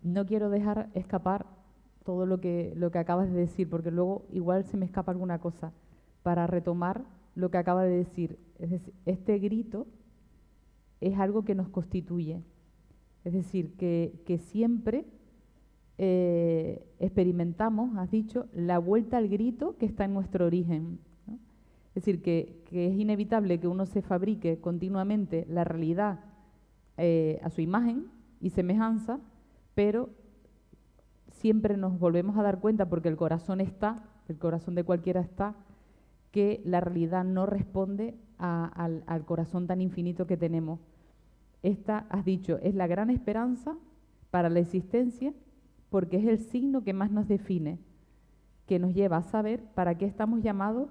No quiero dejar escapar todo lo que acabas de decir, porque luego igual se me escapa alguna cosa, para retomar lo que acaba de decir. Es decir, este grito es algo que nos constituye. Es decir, que siempre experimentamos, has dicho, la vuelta al grito que está en nuestro origen, ¿no? Es decir, que es inevitable que uno se fabrique continuamente la realidad a su imagen y semejanza, pero siempre nos volvemos a dar cuenta, porque el corazón de cualquiera está, que la realidad no responde al corazón tan infinito que tenemos. Esta, has dicho, es la gran esperanza para la existencia, porque es el signo que más nos define, que nos lleva a saber para qué estamos llamados,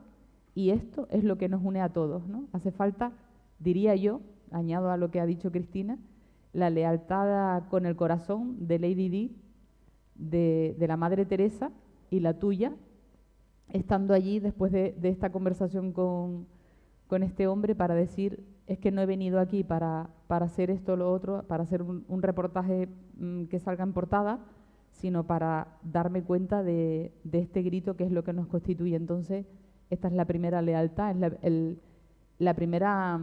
y esto es lo que nos une a todos, ¿no? Hace falta, diría yo, añado a lo que ha dicho Cristina, la lealtad con el corazón de Lady Di, de la Madre Teresa, y la tuya, estando allí después de esta conversación con este hombre, para decir, es que no he venido aquí para hacer esto o lo otro, para hacer un reportaje que salga en portada, sino para darme cuenta de este grito que es lo que nos constituye. Entonces, esta es la primera lealtad, es la primera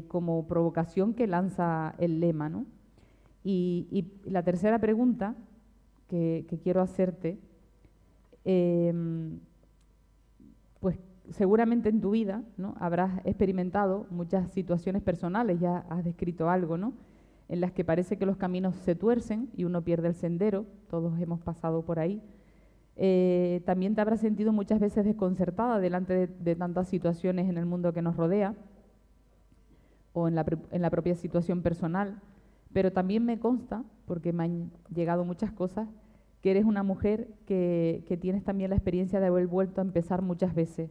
como provocación que lanza el lema, ¿no? Y la tercera pregunta que quiero hacerte, pues seguramente en tu vida, ¿no?, habrás experimentado muchas situaciones personales, ya has descrito algo, ¿no?, en las que parece que los caminos se tuercen y uno pierde el sendero. Todos hemos pasado por ahí. También te habrás sentido muchas veces desconcertada delante de tantas situaciones en el mundo que nos rodea, o en la propia situación personal. Pero también me consta, porque me han llegado muchas cosas, que eres una mujer que tienes también la experiencia de haber vuelto a empezar muchas veces.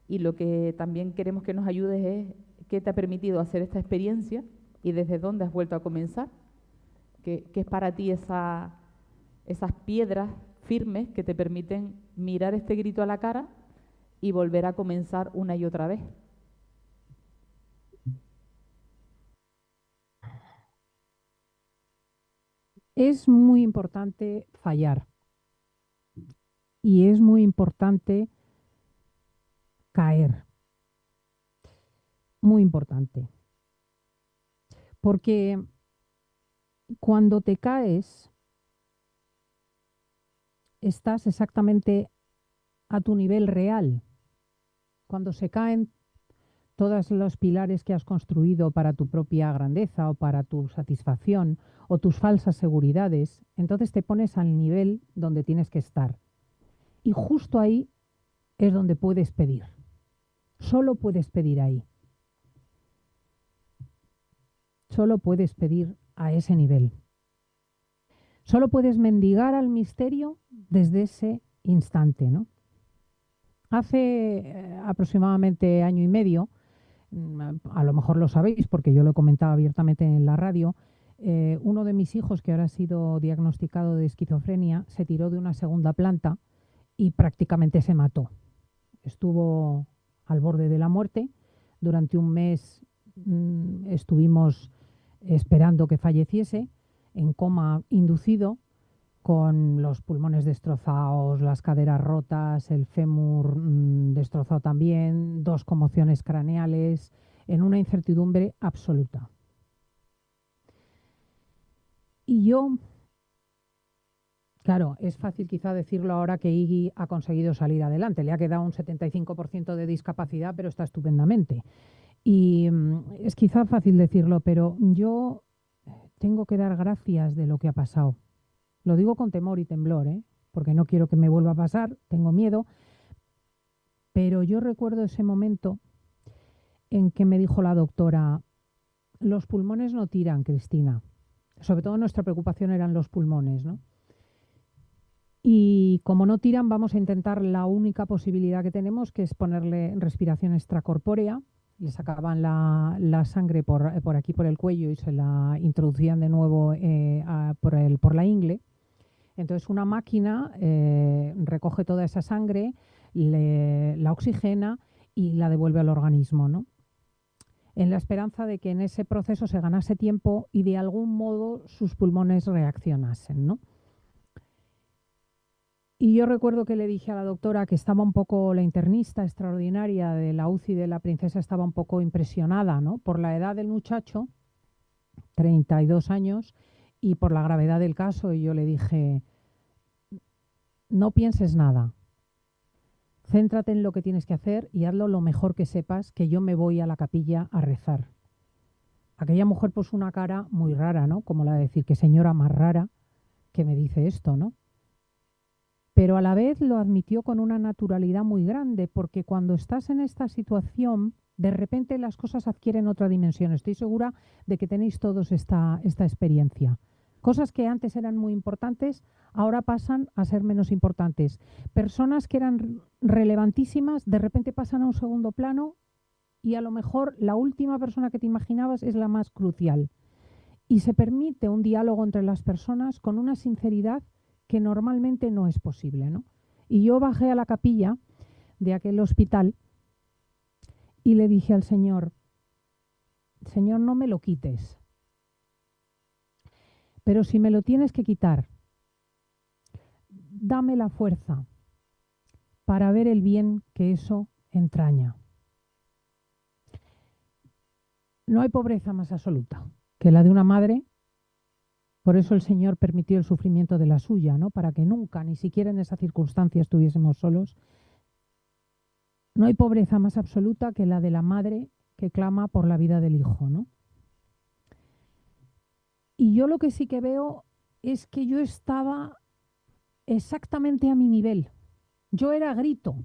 Y lo que también queremos que nos ayudes es qué te ha permitido hacer esta experiencia y desde dónde has vuelto a comenzar. ¿Qué es para ti esas piedras firmes que te permiten mirar este grito a la cara y volver a comenzar una y otra vez? Es muy importante fallar y es muy importante caer, muy importante, porque cuando te caes estás exactamente a tu nivel real. Cuando se caen todos los pilares que has construido para tu propia grandeza o para tu satisfacción o tus falsas seguridades, entonces te pones al nivel donde tienes que estar. Y justo ahí es donde puedes pedir. Solo puedes pedir ahí. Solo puedes pedir a ese nivel. Solo puedes mendigar al misterio desde ese instante, ¿no? Hace aproximadamente año y medio, a lo mejor lo sabéis porque yo lo he comentado abiertamente en la radio, uno de mis hijos, que ahora ha sido diagnosticado de esquizofrenia, se tiró de una segunda planta y prácticamente se mató. Estuvo al borde de la muerte. Durante un mes estuvimos esperando que falleciese, en coma inducido, con los pulmones destrozados, las caderas rotas, el fémur destrozado también, 2 conmociones craneales, en una incertidumbre absoluta. Y yo, claro, es fácil quizá decirlo ahora que Iggy ha conseguido salir adelante, le ha quedado un 75% de discapacidad, pero está estupendamente. Y es quizá fácil decirlo, pero yo tengo que dar gracias de lo que ha pasado. Lo digo con temor y temblor, porque no quiero que me vuelva a pasar, tengo miedo, pero yo recuerdo ese momento en que me dijo la doctora, los pulmones no tiran, Cristina. Sobre todo nuestra preocupación eran los pulmones, ¿no? Y como no tiran, vamos a intentar la única posibilidad que tenemos, que es ponerle respiración extracorpórea. Le sacaban la sangre por aquí, por el cuello, y se la introducían de nuevo por la ingle. Entonces una máquina recoge toda esa sangre, la oxigena y la devuelve al organismo, ¿no? En la esperanza de que en ese proceso se ganase tiempo y de algún modo sus pulmones reaccionasen, ¿no? Y yo recuerdo que le dije a la doctora que estaba un poco, la internista extraordinaria de la UCI de la Princesa estaba un poco impresionada, ¿no? Por la edad del muchacho, 32 años, y por la gravedad del caso. Y yo le dije, no pienses nada, céntrate en lo que tienes que hacer y hazlo lo mejor que sepas, que yo me voy a la capilla a rezar. Aquella mujer puso una cara muy rara, ¿no? Como la de decir, qué señora más rara que me dice esto, ¿no? Pero a la vez lo admitió con una naturalidad muy grande, porque cuando estás en esta situación, de repente las cosas adquieren otra dimensión. Estoy segura de que tenéis todos esta experiencia. Cosas que antes eran muy importantes, ahora pasan a ser menos importantes. Personas que eran relevantísimas, de repente pasan a un segundo plano y a lo mejor la última persona que te imaginabas es la más crucial. Y se permite un diálogo entre las personas con una sinceridad que normalmente no es posible, ¿no? Y yo bajé a la capilla de aquel hospital y le dije al Señor, Señor, no me lo quites, pero si me lo tienes que quitar, dame la fuerza para ver el bien que eso entraña. No hay pobreza más absoluta que la de una madre. Por eso el Señor permitió el sufrimiento de la suya, ¿no? Para que nunca, ni siquiera en esa circunstancia, estuviésemos solos. No hay pobreza más absoluta que la de la madre que clama por la vida del hijo, ¿no? Y yo lo que sí que veo es que yo estaba exactamente a mi nivel. Yo era grito.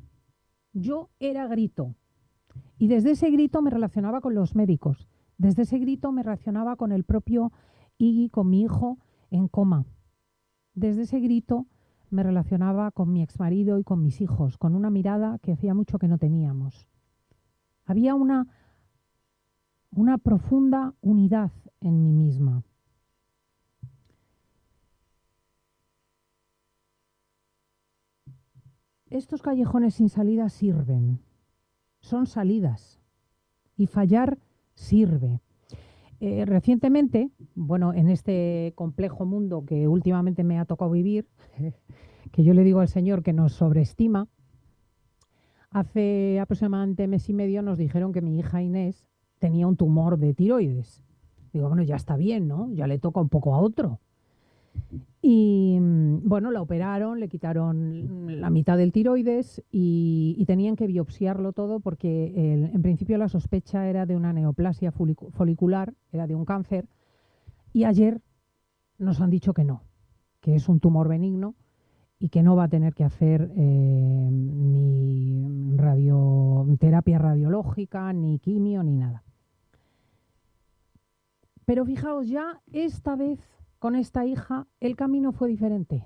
Y desde ese grito me relacionaba con los médicos. Desde ese grito me relacionaba con el propio Iggy, con mi hijo en coma. Desde ese grito me relacionaba con mi exmarido y con mis hijos, con una mirada que hacía mucho que no teníamos. Había una profunda unidad en mí misma. Estos callejones sin salida sirven, son salidas y fallar sirve. Recientemente, bueno, en este complejo mundo que últimamente me ha tocado vivir, que yo le digo al Señor que nos sobreestima, hace aproximadamente mes y medio nos dijeron que mi hija Inés tenía un tumor de tiroides. Digo, bueno, ya está bien, ¿no? Ya le toca un poco a otro. Y bueno, la operaron, le quitaron la mitad del tiroides y tenían que biopsiarlo todo porque en principio la sospecha era de una neoplasia folicular, era de un cáncer, y ayer nos han dicho que no, que es un tumor benigno y que no va a tener que hacer ni terapia radiológica, ni quimio, ni nada. Pero fijaos, ya esta vez con esta hija el camino fue diferente,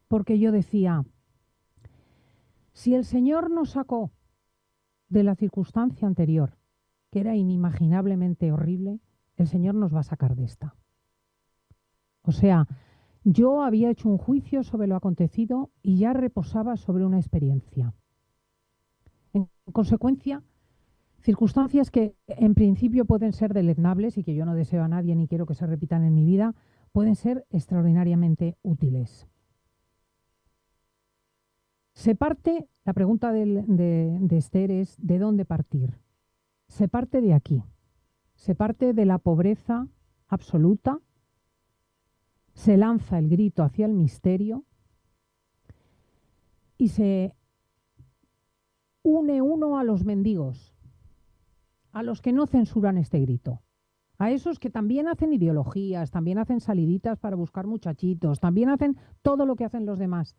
porque yo decía, si el Señor nos sacó de la circunstancia anterior, que era inimaginablemente horrible, el Señor nos va a sacar de esta. O sea, yo había hecho un juicio sobre lo acontecido y ya reposaba sobre una experiencia. En consecuencia, circunstancias que en principio pueden ser deleznables y que yo no deseo a nadie ni quiero que se repitan en mi vida, pueden ser extraordinariamente útiles. Se parte, la pregunta de Esther es, ¿de dónde partir? Se parte de aquí, se parte de la pobreza absoluta, se lanza el grito hacia el misterio y se une uno a los mendigos, a los que no censuran este grito. A esos que también hacen ideologías, también hacen saliditas para buscar muchachitos, también hacen todo lo que hacen los demás.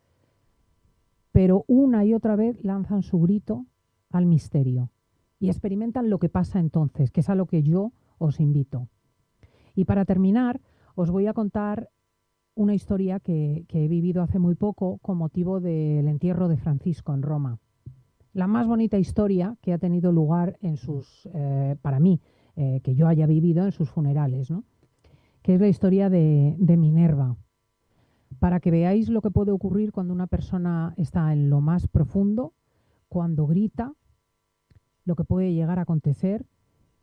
Pero una y otra vez lanzan su grito al misterio y experimentan lo que pasa entonces, que es a lo que yo os invito. Y para terminar, os voy a contar una historia que he vivido hace muy poco con motivo del entierro de Francisco en Roma. La más bonita historia que ha tenido lugar en sus, para mí, que yo haya vivido en sus funerales, ¿no? Que es la historia de Minerva. Para que veáis lo que puede ocurrir cuando una persona está en lo más profundo, cuando grita, lo que puede llegar a acontecer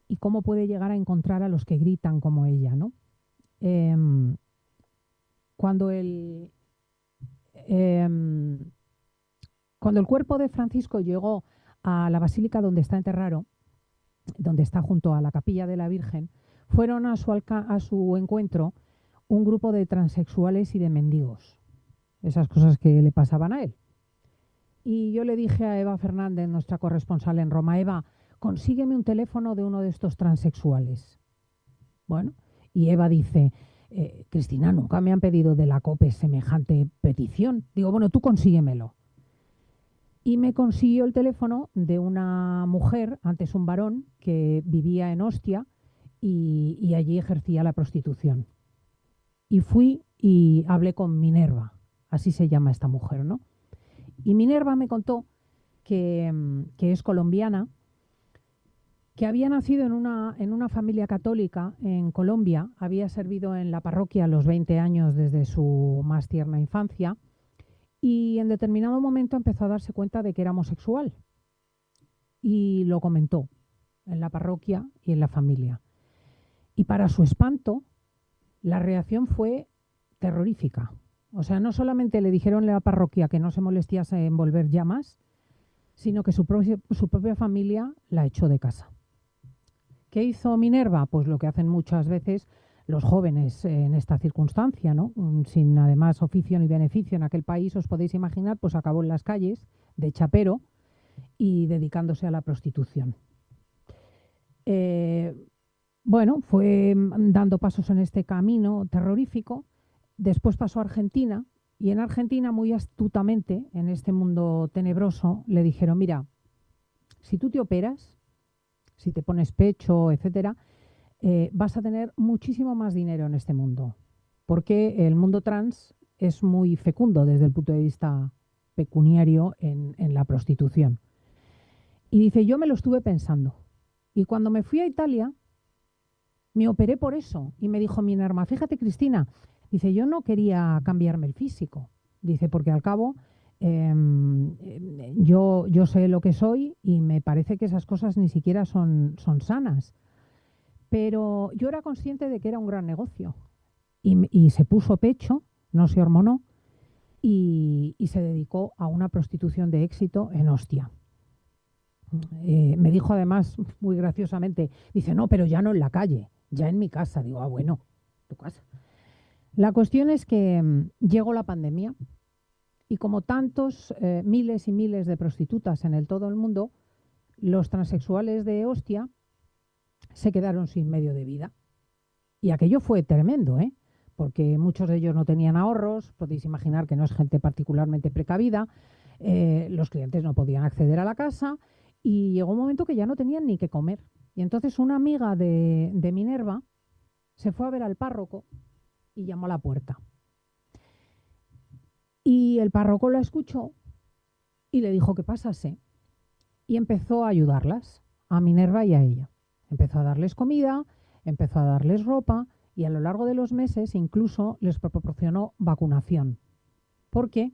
y cómo puede llegar a encontrar a los que gritan como ella, ¿no? Cuando el cuerpo de Francisco llegó a la basílica donde está enterrado, donde está junto a la capilla de la Virgen, fueron a su encuentro un grupo de transexuales y de mendigos. Esas cosas que le pasaban a él. Y yo le dije a Eva Fernández, nuestra corresponsal en Roma, Eva, consígueme un teléfono de uno de estos transexuales. Bueno, y Eva dice, Cristina, nunca me han pedido de la COPE semejante petición. Digo, bueno, tú consíguemelo. Y me consiguió el teléfono de una mujer, antes un varón, que vivía en Ostia y allí ejercía la prostitución. Y fui y hablé con Minerva, así se llama esta mujer, ¿no? Y Minerva me contó que es colombiana, que había nacido en una familia católica en Colombia, había servido en la parroquia a los 20 años desde su más tierna infancia y en determinado momento empezó a darse cuenta de que era homosexual y lo comentó en la parroquia y en la familia. Y para su espanto, la reacción fue terrorífica. O sea, no solamente le dijeron en la parroquia que no se molestiase en volver llamas, sino que su propia familia la echó de casa. ¿Qué hizo Minerva? Pues lo que hacen muchas veces los jóvenes en esta circunstancia, ¿no? Sin además oficio ni beneficio en aquel país, os podéis imaginar, pues acabó en las calles de chapero y dedicándose a la prostitución. Bueno, fue dando pasos en este camino terrorífico, después pasó a Argentina y en Argentina muy astutamente, en este mundo tenebroso, le dijeron, mira, si tú te operas, si te pones pecho, etcétera, vas a tener muchísimo más dinero en este mundo, porque el mundo trans es muy fecundo desde el punto de vista pecuniario en la prostitución. Y dice, yo me lo estuve pensando. Y cuando me fui a Italia, me operé por eso. Y me dijo Minerva, fíjate, Cristina, dice, yo no quería cambiarme el físico. Dice, porque al cabo yo sé lo que soy y me parece que esas cosas ni siquiera son sanas. Pero yo era consciente de que era un gran negocio. Y se puso pecho, no se hormonó, y se dedicó a una prostitución de éxito en Ostia. Me dijo además, muy graciosamente, dice, no, pero ya no en la calle, ya en mi casa. Digo, ah, bueno, tu casa. La cuestión es que llegó la pandemia y como tantos miles y miles de prostitutas en todo el mundo, los transexuales de Ostia se quedaron sin medio de vida. Y aquello fue tremendo, ¿eh? Porque muchos de ellos no tenían ahorros, podéis imaginar que no es gente particularmente precavida, los clientes no podían acceder a la casa y llegó un momento que ya no tenían ni qué comer. Y entonces una amiga de Minerva se fue a ver al párroco y llamó a la puerta. Y el párroco la escuchó y le dijo que pasase y empezó a ayudarlas, a Minerva y a ella. Empezó a darles comida, empezó a darles ropa y a lo largo de los meses incluso les proporcionó vacunación. Porque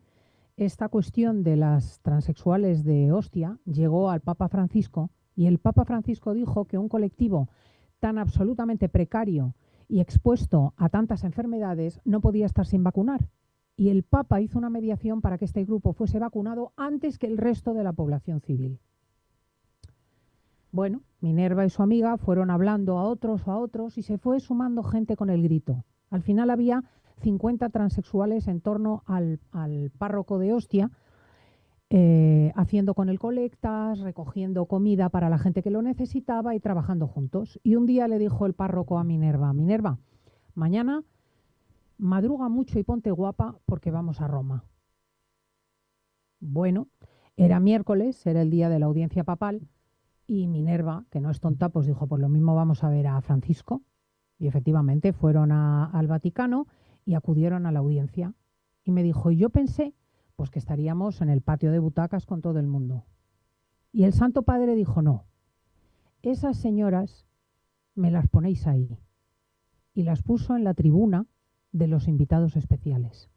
esta cuestión de las transexuales de Ostia llegó al Papa Francisco y el Papa Francisco dijo que un colectivo tan absolutamente precario y expuesto a tantas enfermedades no podía estar sin vacunar. Y el Papa hizo una mediación para que este grupo fuese vacunado antes que el resto de la población civil. Bueno, Minerva y su amiga fueron hablando a otros y se fue sumando gente con el grito. Al final había 50 transexuales en torno al párroco de Ostia, haciendo con él colectas, recogiendo comida para la gente que lo necesitaba y trabajando juntos. Y un día le dijo el párroco a Minerva, Minerva, mañana madruga mucho y ponte guapa porque vamos a Roma. Bueno, era miércoles, era el día de la audiencia papal, y Minerva, que no es tonta, pues dijo, pues lo mismo vamos a ver a Francisco. Y efectivamente fueron al Vaticano y acudieron a la audiencia. Y me dijo, y yo pensé pues que estaríamos en el patio de butacas con todo el mundo. Y el Santo Padre dijo, no, esas señoras me las ponéis ahí. Y las puso en la tribuna de los invitados especiales.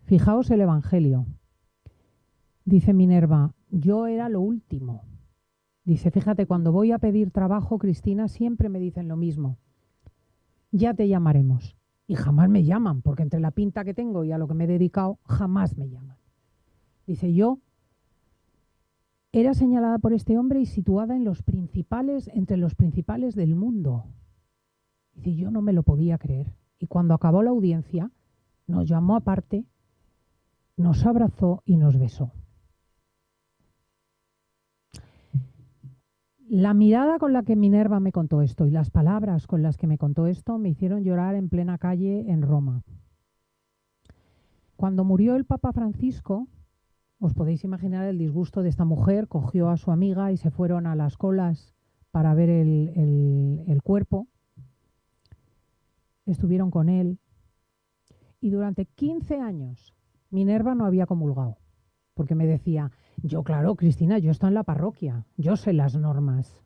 Fijaos el Evangelio. Dice Minerva, yo era lo último. Dice, fíjate, cuando voy a pedir trabajo, Cristina, siempre me dicen lo mismo. Ya te llamaremos. Y jamás me llaman, porque entre la pinta que tengo y a lo que me he dedicado, jamás me llaman. Dice, yo era señalada por este hombre y situada en entre los principales del mundo. Dice, yo no me lo podía creer. Y cuando acabó la audiencia, nos llamó aparte, nos abrazó y nos besó. La mirada con la que Minerva me contó esto y las palabras con las que me contó esto me hicieron llorar en plena calle en Roma. Cuando murió el Papa Francisco, os podéis imaginar el disgusto de esta mujer, cogió a su amiga y se fueron a las colas para ver el cuerpo. Estuvieron con él y durante 15 años Minerva no había comulgado, porque me decía, yo claro, Cristina, yo estoy en la parroquia, yo sé las normas,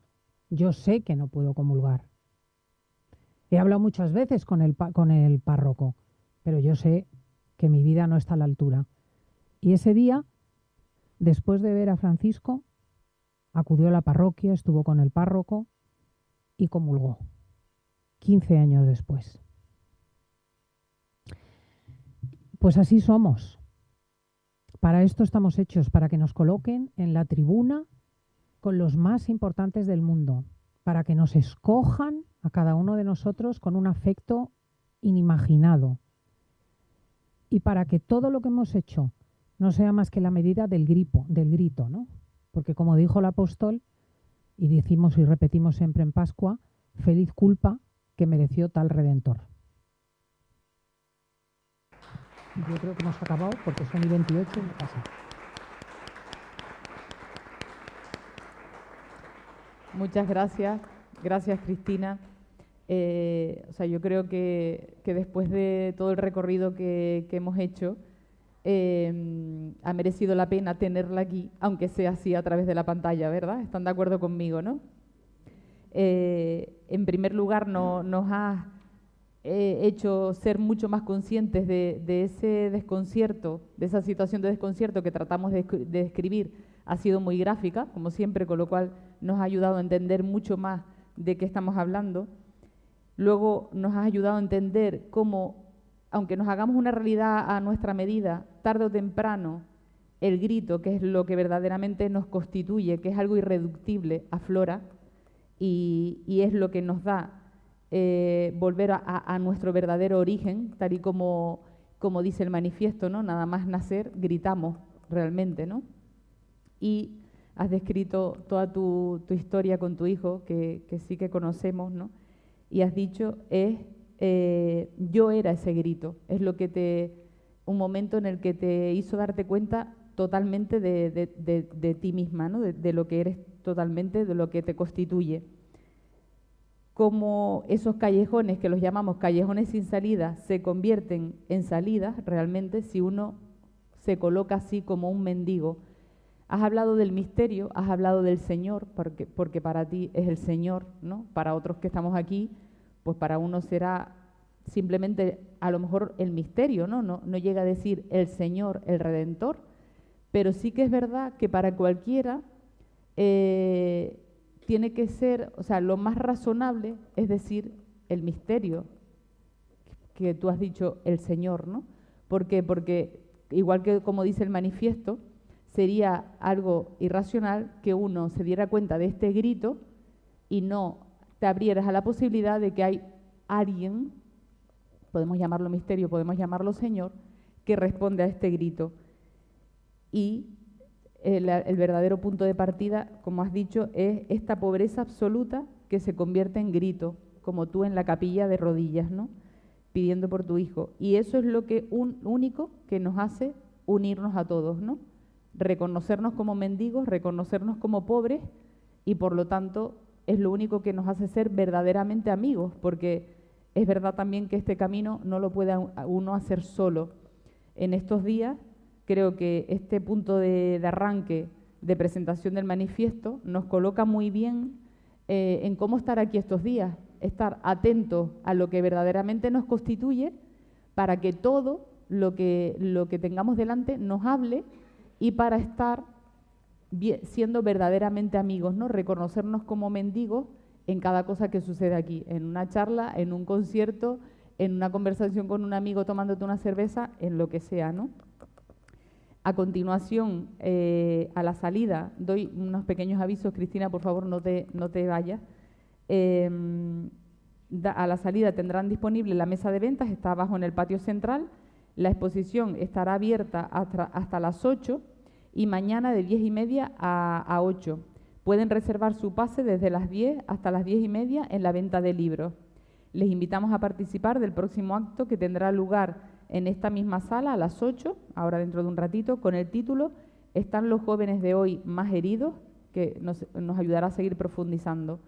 yo sé que no puedo comulgar. He hablado muchas veces con el párroco, pero yo sé que mi vida no está a la altura. Y ese día, después de ver a Francisco, acudió a la parroquia, estuvo con el párroco y comulgó, 15 años después. Pues así somos. Para esto estamos hechos, para que nos coloquen en la tribuna con los más importantes del mundo, para que nos escojan a cada uno de nosotros con un afecto inimaginado y para que todo lo que hemos hecho no sea más que la medida del grito, ¿no? Porque como dijo el apóstol, y decimos y repetimos siempre en Pascua, feliz culpa que mereció tal Redentor. Yo creo que hemos acabado porque son y 28 y me pasa. Muchas gracias. Gracias, Cristina. Yo creo que después de todo el recorrido que hemos hecho, ha merecido la pena tenerla aquí, aunque sea así a través de la pantalla, ¿verdad? ¿Están de acuerdo conmigo, no? En primer lugar, nos ha hecho ser mucho más conscientes de ese desconcierto, de esa situación de desconcierto que tratamos de describir. Ha sido muy gráfica, como siempre, con lo cual nos ha ayudado a entender mucho más de qué estamos hablando. Luego nos ha ayudado a entender cómo, aunque nos hagamos una realidad a nuestra medida, tarde o temprano, el grito, que es lo que verdaderamente nos constituye, que es algo irreductible, aflora y es lo que nos da volver a nuestro verdadero origen, tal y como dice el manifiesto, ¿no? Nada más nacer, gritamos realmente, ¿no? Y has descrito toda tu historia con tu hijo, que sí que conocemos, ¿no? Y has dicho, yo era ese grito, es lo que un momento en el que te hizo darte cuenta totalmente de ti misma, ¿no? De lo que eres totalmente, de lo que te constituye. Como esos callejones, que los llamamos callejones sin salida, se convierten en salidas realmente si uno se coloca así como un mendigo. Has hablado del misterio, has hablado del Señor, porque para ti es el Señor, ¿no? Para otros que estamos aquí, pues para uno será simplemente a lo mejor el misterio, ¿no? No llega a decir el Señor, el Redentor, pero sí que es verdad que para cualquiera tiene que ser, o sea, lo más razonable es decir el misterio, que tú has dicho el Señor, ¿no? ¿Por qué? Porque igual que como dice el manifiesto, sería algo irracional que uno se diera cuenta de este grito y no te abrieras a la posibilidad de que hay alguien, podemos llamarlo misterio, podemos llamarlo Señor, que responde a este grito. Y el verdadero punto de partida, como has dicho, es esta pobreza absoluta que se convierte en grito, como tú en la capilla de rodillas, ¿no? Pidiendo por tu hijo. Y eso es lo que único que nos hace unirnos a todos, ¿no? Reconocernos como mendigos, reconocernos como pobres y por lo tanto es lo único que nos hace ser verdaderamente amigos, porque es verdad también que este camino no lo puede uno hacer solo. En estos días creo que este punto de arranque, de presentación del manifiesto, nos coloca muy bien en cómo estar aquí estos días, estar atentos a lo que verdaderamente nos constituye para que todo lo que tengamos delante nos hable y para estar siendo verdaderamente amigos, ¿no? Reconocernos como mendigos en cada cosa que sucede aquí, en una charla, en un concierto, en una conversación con un amigo tomándote una cerveza, en lo que sea, ¿no? A continuación, a la salida, doy unos pequeños avisos. Cristina, por favor, no te vayas. A la salida tendrán disponible la mesa de ventas, está abajo en el patio central. La exposición estará abierta hasta las 8 y mañana de 10:30 a 8. Pueden reservar su pase desde las 10 hasta las 10:30 en la venta de libros. Les invitamos a participar del próximo acto que tendrá lugar en esta misma sala a las 8, ahora dentro de un ratito, con el título ¿Están los jóvenes de hoy más heridos?, que nos ayudará a seguir profundizando.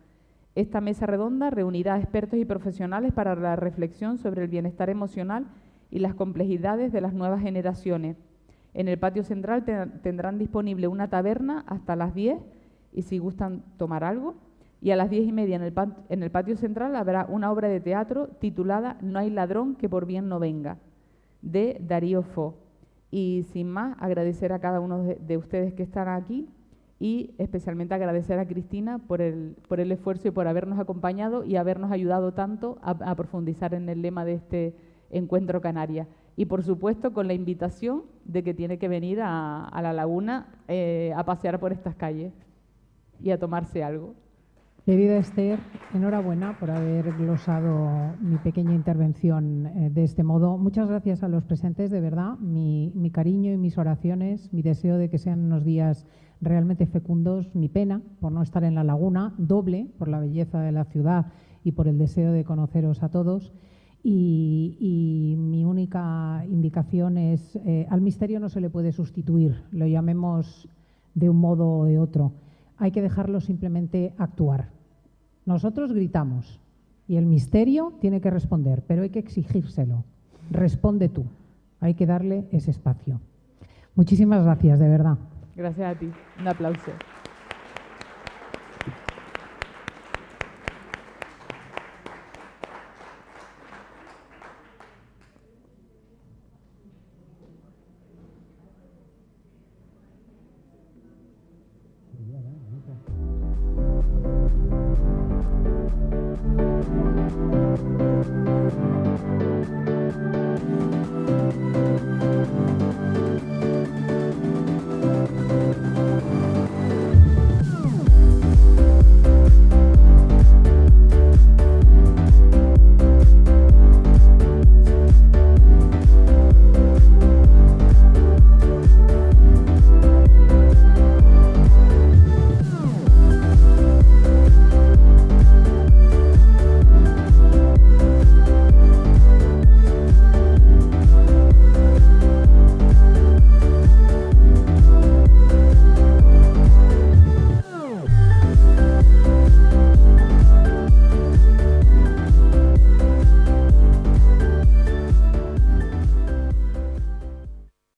Esta mesa redonda reunirá a expertos y profesionales para la reflexión sobre el bienestar emocional y las complejidades de las nuevas generaciones. En el patio central tendrán disponible una taberna hasta las 10 y si gustan tomar algo. Y a las 10:30 en el patio central habrá una obra de teatro titulada No hay ladrón que por bien no venga, de Darío Fo. Y sin más, agradecer a cada uno de ustedes que están aquí y especialmente agradecer a Cristina por el esfuerzo y por habernos acompañado y habernos ayudado tanto a profundizar en el lema de este Encuentro Canarias. Y por supuesto con la invitación de que tiene que venir a la laguna a pasear por estas calles y a tomarse algo. Querida Esther, enhorabuena por haber glosado mi pequeña intervención de este modo. Muchas gracias a los presentes, de verdad. Mi cariño y mis oraciones, mi deseo de que sean unos días realmente fecundos, mi pena por no estar en la laguna, doble por la belleza de la ciudad y por el deseo de conoceros a todos. Y mi única indicación es, al misterio no se le puede sustituir, lo llamemos de un modo o de otro. Hay que dejarlo simplemente actuar. Nosotros gritamos y el misterio tiene que responder, pero hay que exigírselo. Responde tú. Hay que darle ese espacio. Muchísimas gracias, de verdad. Gracias a ti. Un aplauso.